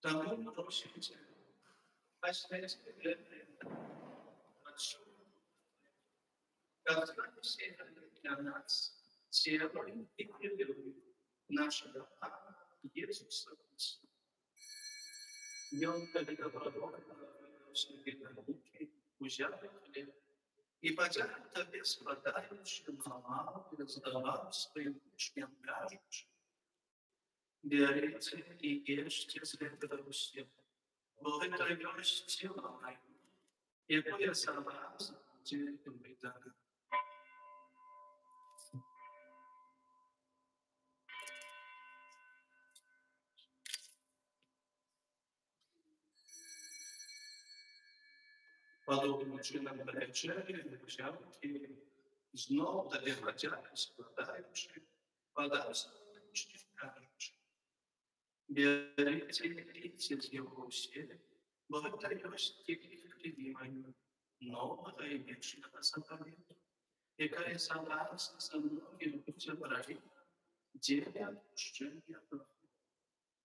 Тому просим тебя, оставь отцу, как все для нас, телом и кровью нашего Иисуса Христа. Днем, когда добровольно руки, узяли хлеб, и потянут тебе страдающим мамам, и раздавал своим учням кажучи. Берите и ешьте с этого всего. Вот это есть тело мое, и я за вас тебе предлагаю. Подобно чинам величания, взяв и знов доводя страдающим, подаст учням кажучи. Берите и пейте из его усилия, благодаря любимой, нового и вечного заповедания, и кая согласно со многими путем брали, деля отпущения грехов.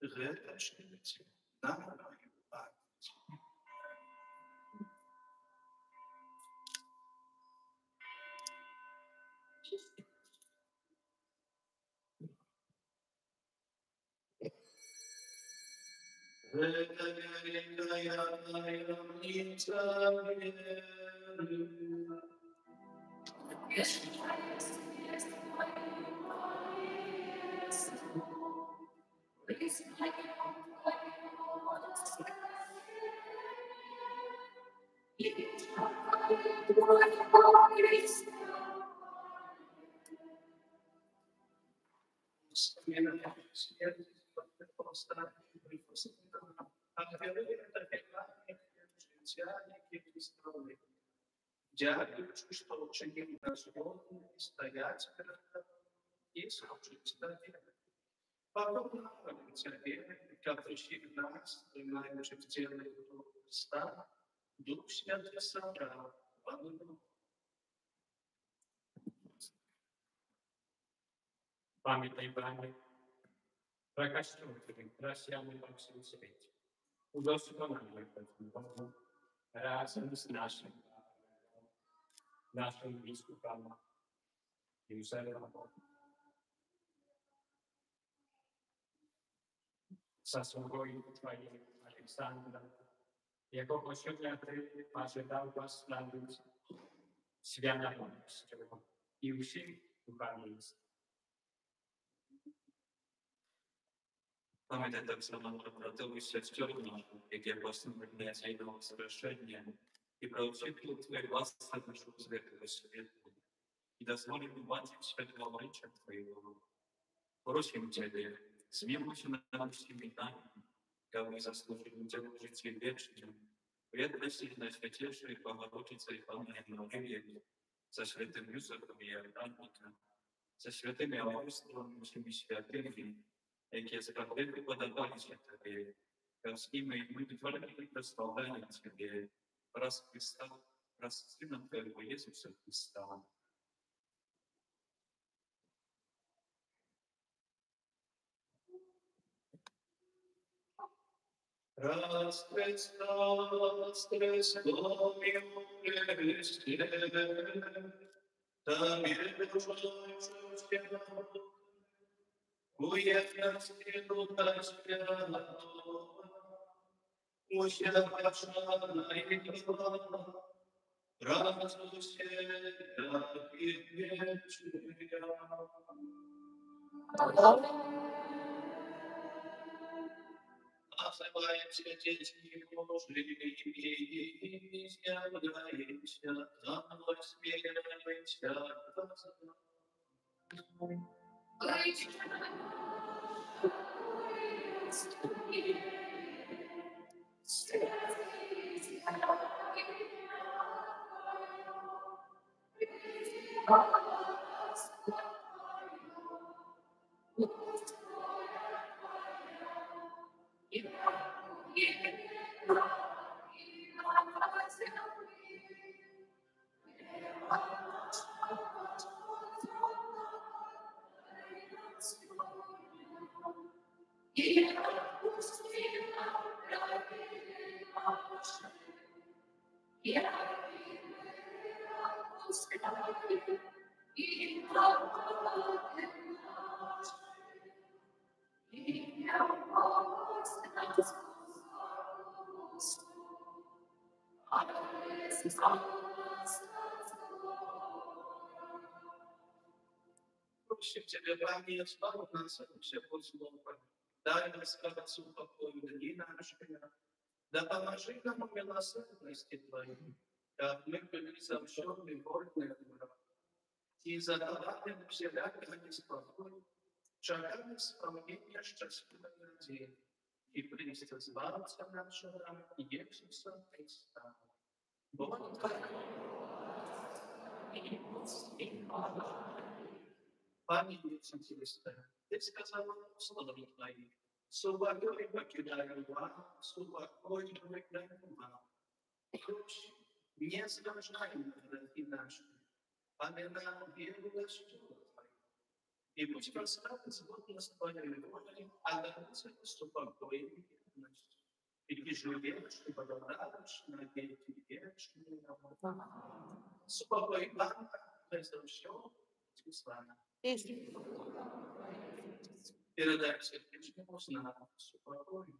Это чините на мою память. Это великая таинница веры. Дякую, что ученики достойны стоять и служить тебе. Подобно тебе, как учили нас, принимающих тело Христа, Дух Святый собрал в одном. Пам'ятай, браме, прокачувати красями по всьому світі. Удосконалюй Богу разом з нашим біскупом Юзефом. Заслугою Твоїм Олександром, якого щодня Ти пожидав посланець святого і всім духовенством. Пам'ятай так само про братову сестру нашу, яке послання цього воскрешення, і про освітлу Твоє власне нашу святого світу, і дозволимо бачити святого обличчя Твоєго. Просим Тебе, смилуйся над всеми нами, как мы заслужим Тебя в житии вечном, предпроси на святейшей Богородице и Панне Марии, со святым Юсефом и Иоанником, со святыми апостолами, всеми святыми, які справедливо подобаються Тобі, ко всім і ми творили прославляємо Тебе, раз Христа, раз Сина Твоего Иисуса Христа. Раз Христос, Христом и Христе, там и душою уединстве Духа Святого, усердочная его, разуся и вечная. Называемся детьми Божьими, и изъявляемся, за мной смеемся, Просим Тебя, Пане, слава нас, всего слова. Дай нам сказаться упокою дни наши, да поможи нам в милосердности Твоей, как мы были совершенны вольные дура, и задаваем всякого неспокой, шагами исполнения счастливой надеи, и принести зваться нашего Иисуса Христа. Бог памятница Христа, Ты сказал апостолам Твоим, свободой покидаю вам, свободой покидаю вам. Ключ не сражаем враги наши, поминаем веру Господа Твою. И пусть прославится Господь Твоей волей, а даруется спокойной верностью. И живешь, и подобраешь на веки вечные. Спокой вам, за все, слава. Передай сердечному знаку спокойно.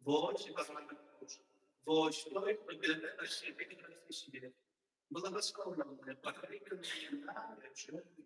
Вось, вось, той, победа на себе, на себе. Благословенная, покоренная нами, человек.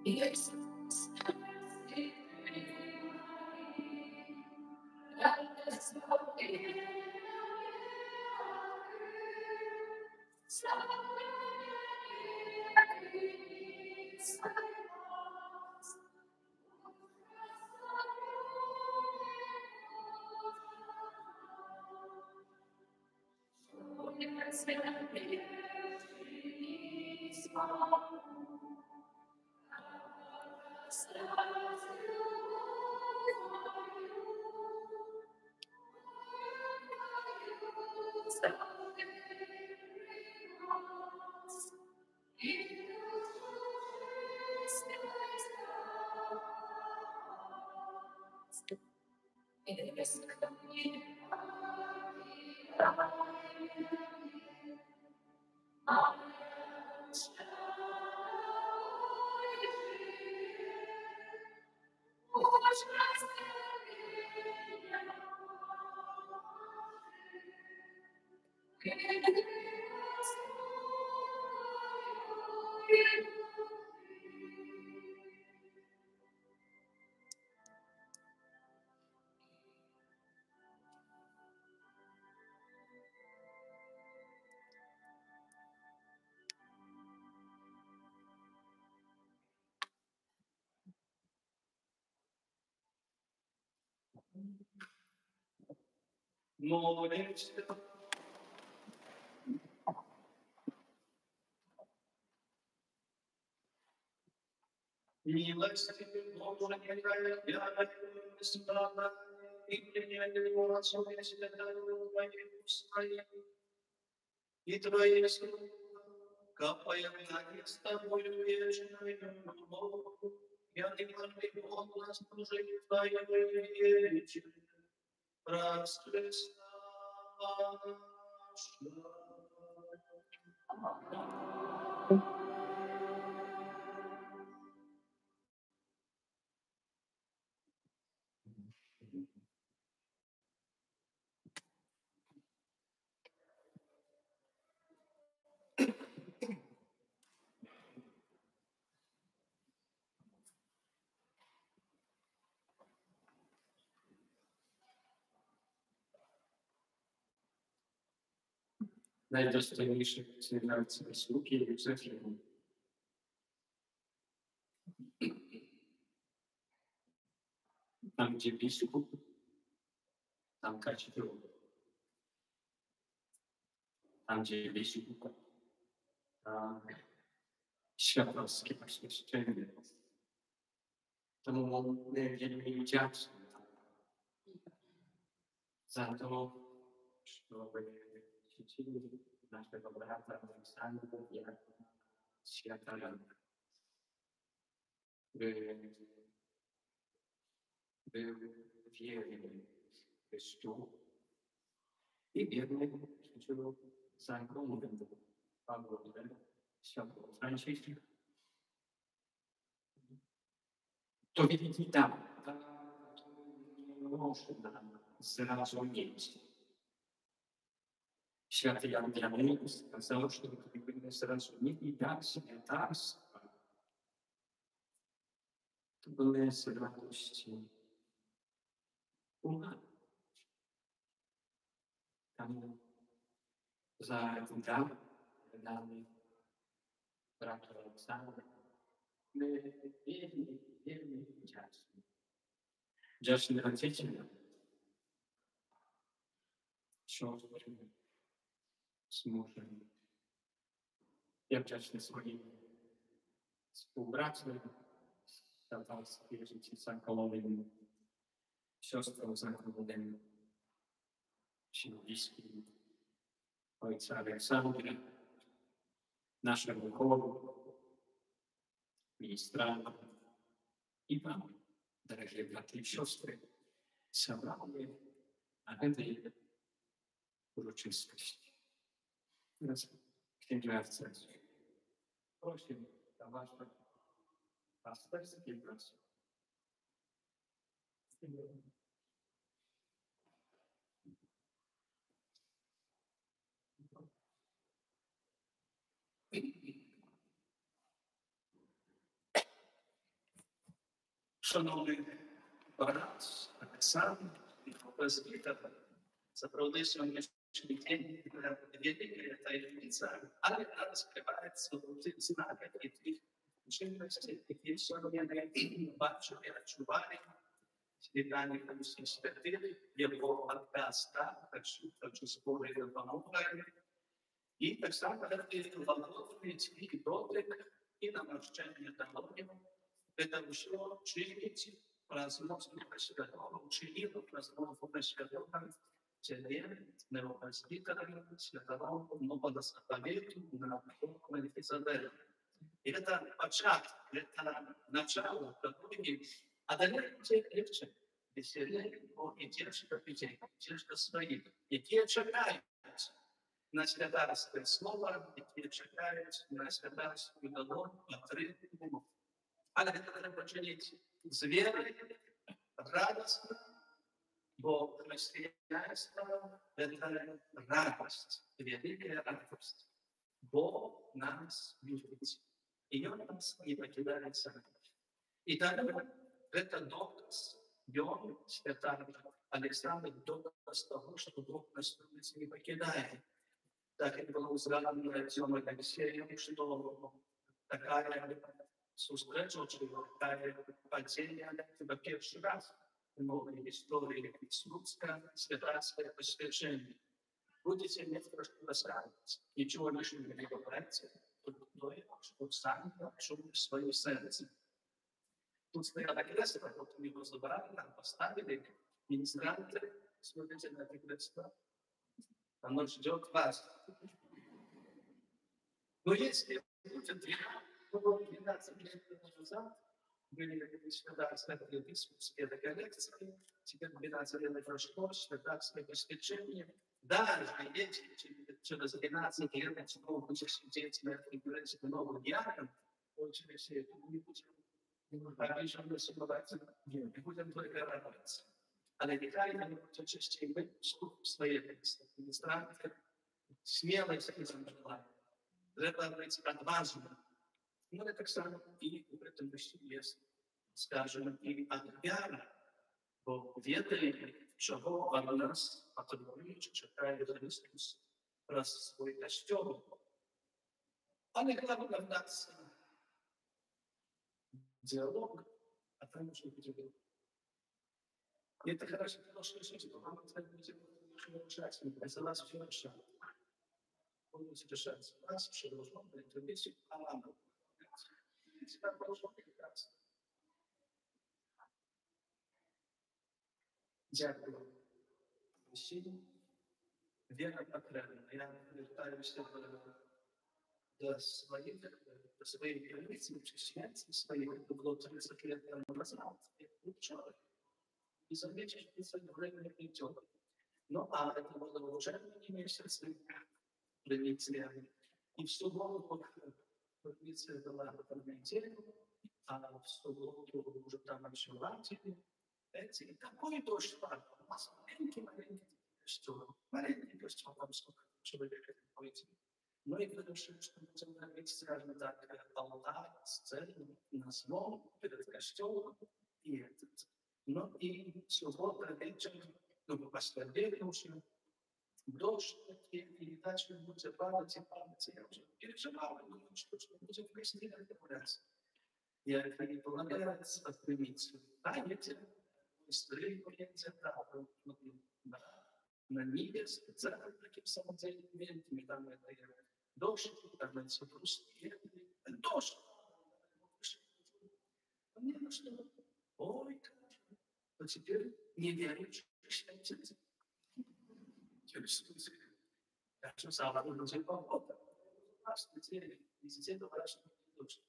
Yes. Молимся. Милостивый Боже, какая я слава, и приняли Отцом Святого Твоему Своим, и Твои слова, капая на с Тобою вечную любовь, я не могу голос служить Твоей речи, раскрестна Найдостойніших з'являються високі і високі. Там, где письмо, там качество. Там, где письмо, там światowskie oświadczenie. Тому ми вельми вдячні за то, що ви вчили нашого брата Олександра як святаря. Ви вірили в Христу і вірили, що законом Павло Святого Франциска. To wielki dar, nie może nam zrozumieć. Świat Jan Diabeł сказал, что мы zrozumieli dar świętarstwa. To były z radości umarł. Tam za dar dany bratu Aleksandra. My wierni wdzięczni. Wdzięczni rodziciele, siostry, zmuszeni. Ja wdzięczny swoim współbraciom, światowskiej życiu zakołowym, siostrom zakołowym, bliskim, ojca Aleksandra, naszemu chłopu, ministra i wam, drogie braty i siostry, zabrali na tej uroczystości. Teraz księżawce, prosimy za wasze pasterskie prace. Шановний брат Олександр і композитор, сопроводив сьогоднішній день великая таємниця, але вона розкривається у тих знаках і тих чинностей, які сьогодні бачу і відчуваю. Світання усіх святих, його отказ, так, хочу спорити допомогою. І так само ладонний свій дотик і намащення долонів. Це все чинить размов Святого, чинило размов Святого, Тебе, Неопостителя, Святого, Нового Заповета, на Мелхиседека. И это початок, это начало, которое одолеет легче, веселее, и держит людей, держит своих, и те чекают на святарское слово, и те чекают на святарскую долонь, отрывку. А это треба чинить з вірою, радостно, бо християнство – это радость, великая радость. Бог нас любит, и Он нас не покидает сам. И тогда это доказ, Иоанн Святой Александр, доказ того, что Бог нас любит и не покидает. Так как было сказано Артемом Алексеем, что такая встреча, такая падение, это первый раз в новой истории Иисуса, святарское посвящение. Будете иметь про что рассказывать. Ничего лишнего не говорите, только то, что сами чули в своем сердце. Тут стояло кресло, потом его забрали, там поставили, министранты, смотрите на это кресло. Оно ждет вас. Но если будет 12 лет назад, были святарские епископские коллекции, теперь 12 лет прошло, святарское посвящение. Даже если через 12 лет снова будешь сидеть на этой границе новым диакон, очень все это не будем обиженно собираться, не будем только радоваться. А нехай мы будем частей быть в своей администрации, смелость этим желаем. Треба быть отважным. Ну, это так само и в этом есть, скажем, и от вяра, бо вірою, чого вона нас потребує, чекає Христос раз свій костюм. Але головне в нас диалог, а там уже будет. И это хорошо, потому что что вам это будет решать, это нас все решает. Полностью решать. Нас все должно быть, это весь команда. Всегда должно быть прекрасно. Дякую. Всім віра потрібна. Я звертаюся до своїх границь, чищенців своїх, це було 30 лет тому назад, як учора. І замечу, що це время не прийде. Ну, а это было в учебные месяцы, провинция. И в субботу провинция была в неделю, а в субботу уже там началась. И такой дождь падал. У нас маленький костюм, там сколько человек пойти. Ну и решили, что будем говорить, скажем так, алтарь, сцену, на звон, перед костюмом и этот. Ну и суббота вечером, ну, посмотрели уже, дождь, и начали будем падать и падать. Я уже переживал, думаю, что будем в гостиной отправляться. Я предполагается отправиться. Да, быстрее где-то на Ниве, специально таким самым элементами, там это дождь, там это все просто дождь. Мне на что, ой, то теперь не веришь, считайте. Так что самое лучшее погода. Наш неделе, везде говорят, что дождь.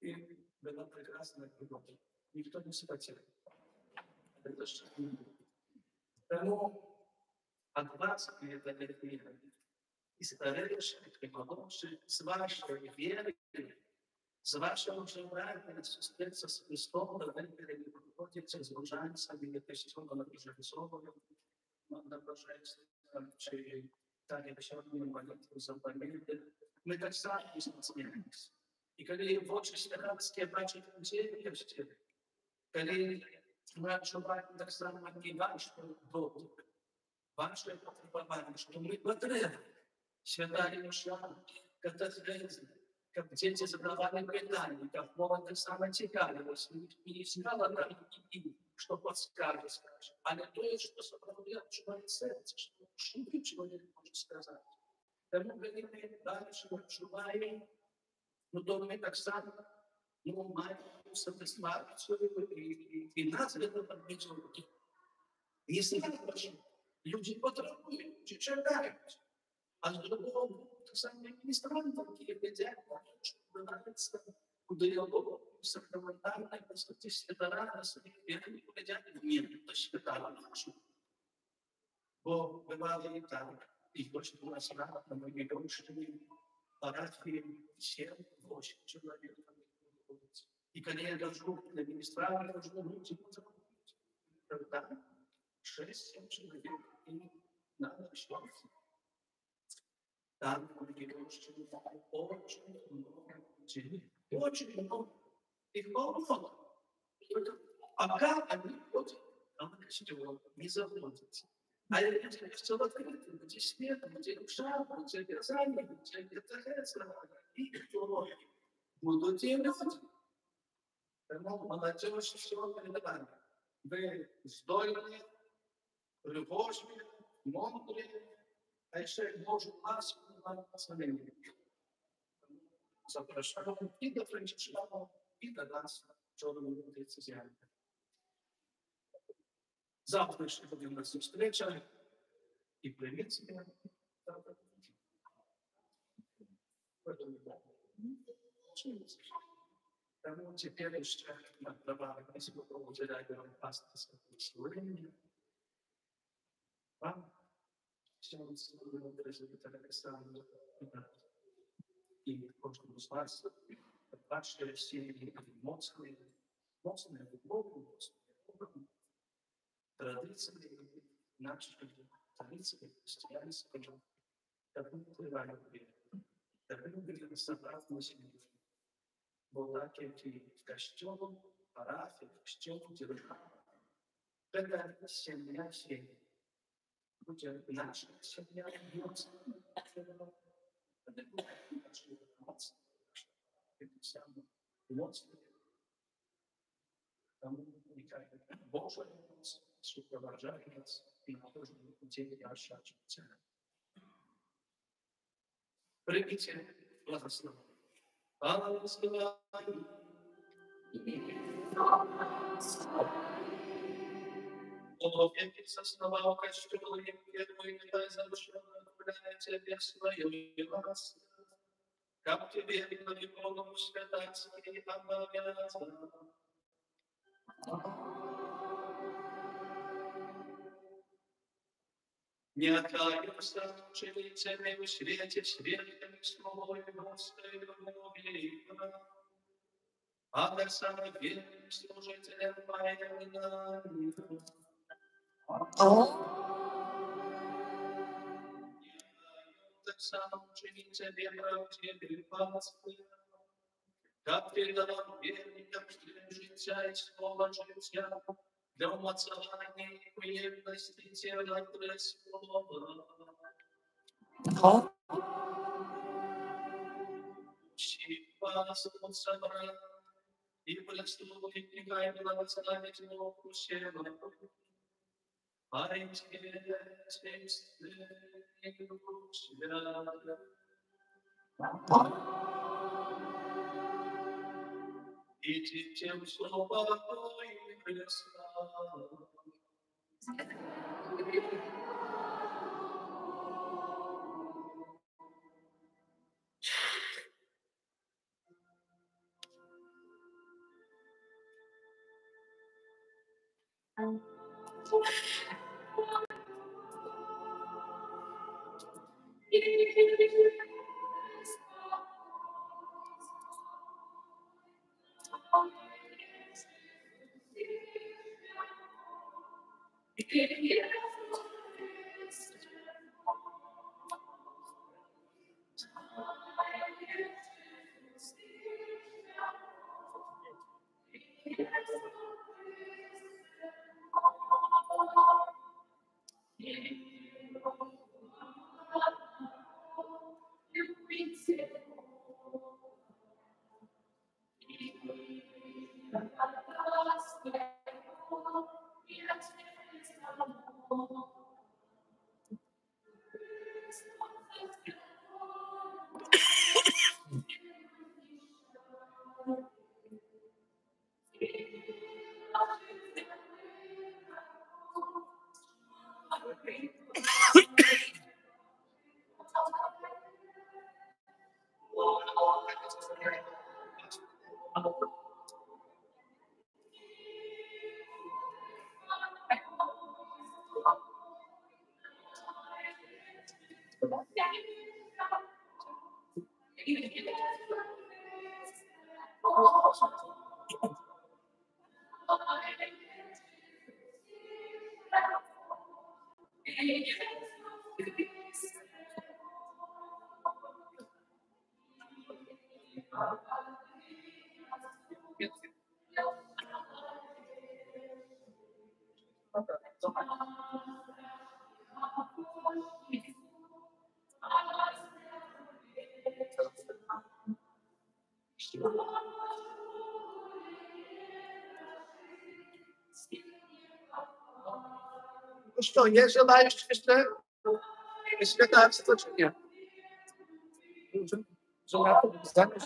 И была прекрасная погода. Никто не схватил. Это же тому от вас это верно. И стараешься, помогши с вашей верой, с вашим желанием встретиться с Христом, давайте переходите, сгружаемся, или костюм на Божественном, на Божественном, через Таня Бешарную молитву за победу. Мы так сами смеемся. И когда в очи святарские бачат людей, когда мы отчуваем так само и ваш дотик, ваше потребование, что мы потребуем. Святая душа, катехизм, как дети задавали питание, как молодые так само текали, и не всегда что подскажет, а не то, что сопровождает человек сердце, ничего не может сказать. Тому говорим дальше, шуваем, но дома так само, ну, маємо сатисфакцію і нас это подвижет. Если люди потребуют, люди чекають, а з другого боку, так само адміністранти, які глядять, щоб нравиться, куди я сакраментальна, по суті, святара, і вони глядять в мір, то святара нашу. Бо бывало и так, и точно была срава, на моей грошине, парафии, 7-8 человек. И когда я должен для администрации, должно быть ему закупить. Тогда 6-7 человек, и надо общаться. Там, на моей грошине, очень много людей. Очень много. Их полно. Только пока они ходят, там костюм не заводится. А я все открыто, где свет, где душа, где вязание, где это, и кто будут те люди. Тому молодежь все перед вами. Вы здольные, пригожие, мудрые, а еще Божий вас благословение. Запрошаю и до Франчишкова, и до нас, что вы будете сделать. Завтра еще будем нас встреча. И привет себе. Тому теперь еще добавить, если вы уделяете вам пасторское благословение, вам всем своему президенту Александру и каждому из вас, ваши все эмоции, любовь, традиции, наши традиции, христианские, как мы впливаем в мир, как мы говорим собраться на семью. Бо так, як і в костюм, парафі, костюм, держава. Это семья всей. Будет наша семья, бьется. Это будет наша эмоция. Это самое эмоция. Тому никак Божья эмоция сопровождает нас и на тоже пути наша цель. Примите благословение. Благословение. Бог основал костюм, и первый не завершенно отправляет тебе свое милость. Как тебе и Богу святацкий обовязан. Не отдаются ученицами в свете светлым словой Господи любви, а до самых верных служителям появления. Так сам ученицами правдивых пастырь, как передавал верникам життя и слова життя, для умацования и приемности тела Христова. Учи вас от собрания, и преступник негай благословить Богу всего. Пойте, идите в слово Христа. Ну что, есть желающие еще? Если это обслуживание. Желаю замуж.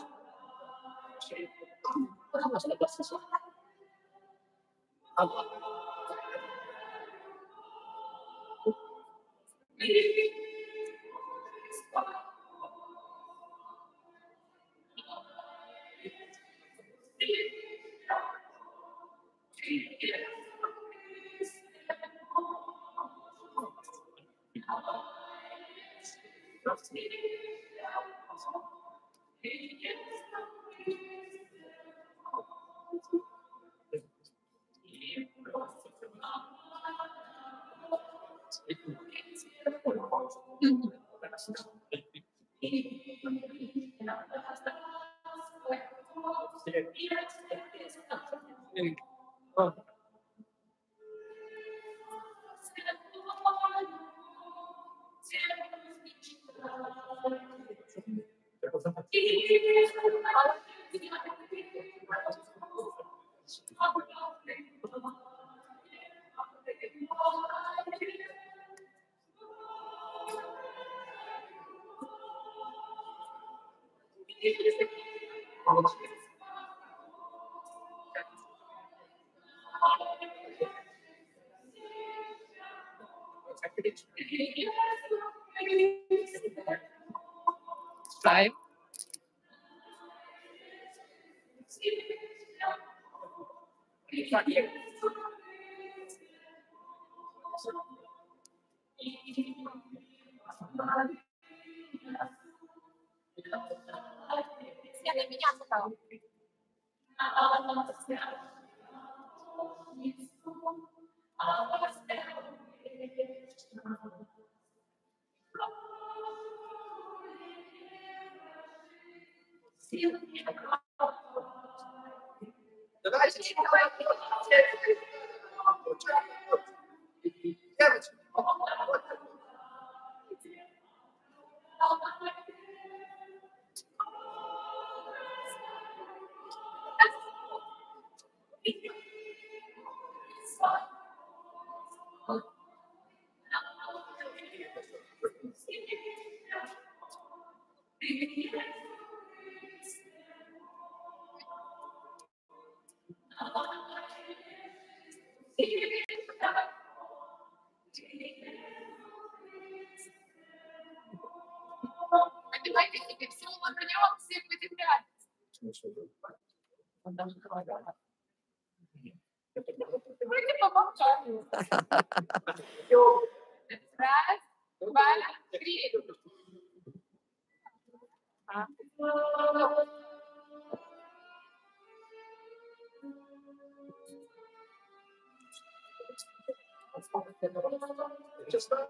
Five. Давайте. Девочки. Давайте теперь все вернем, всех выделять. Давайте помолчали. Раз, два, три. Честно.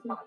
What?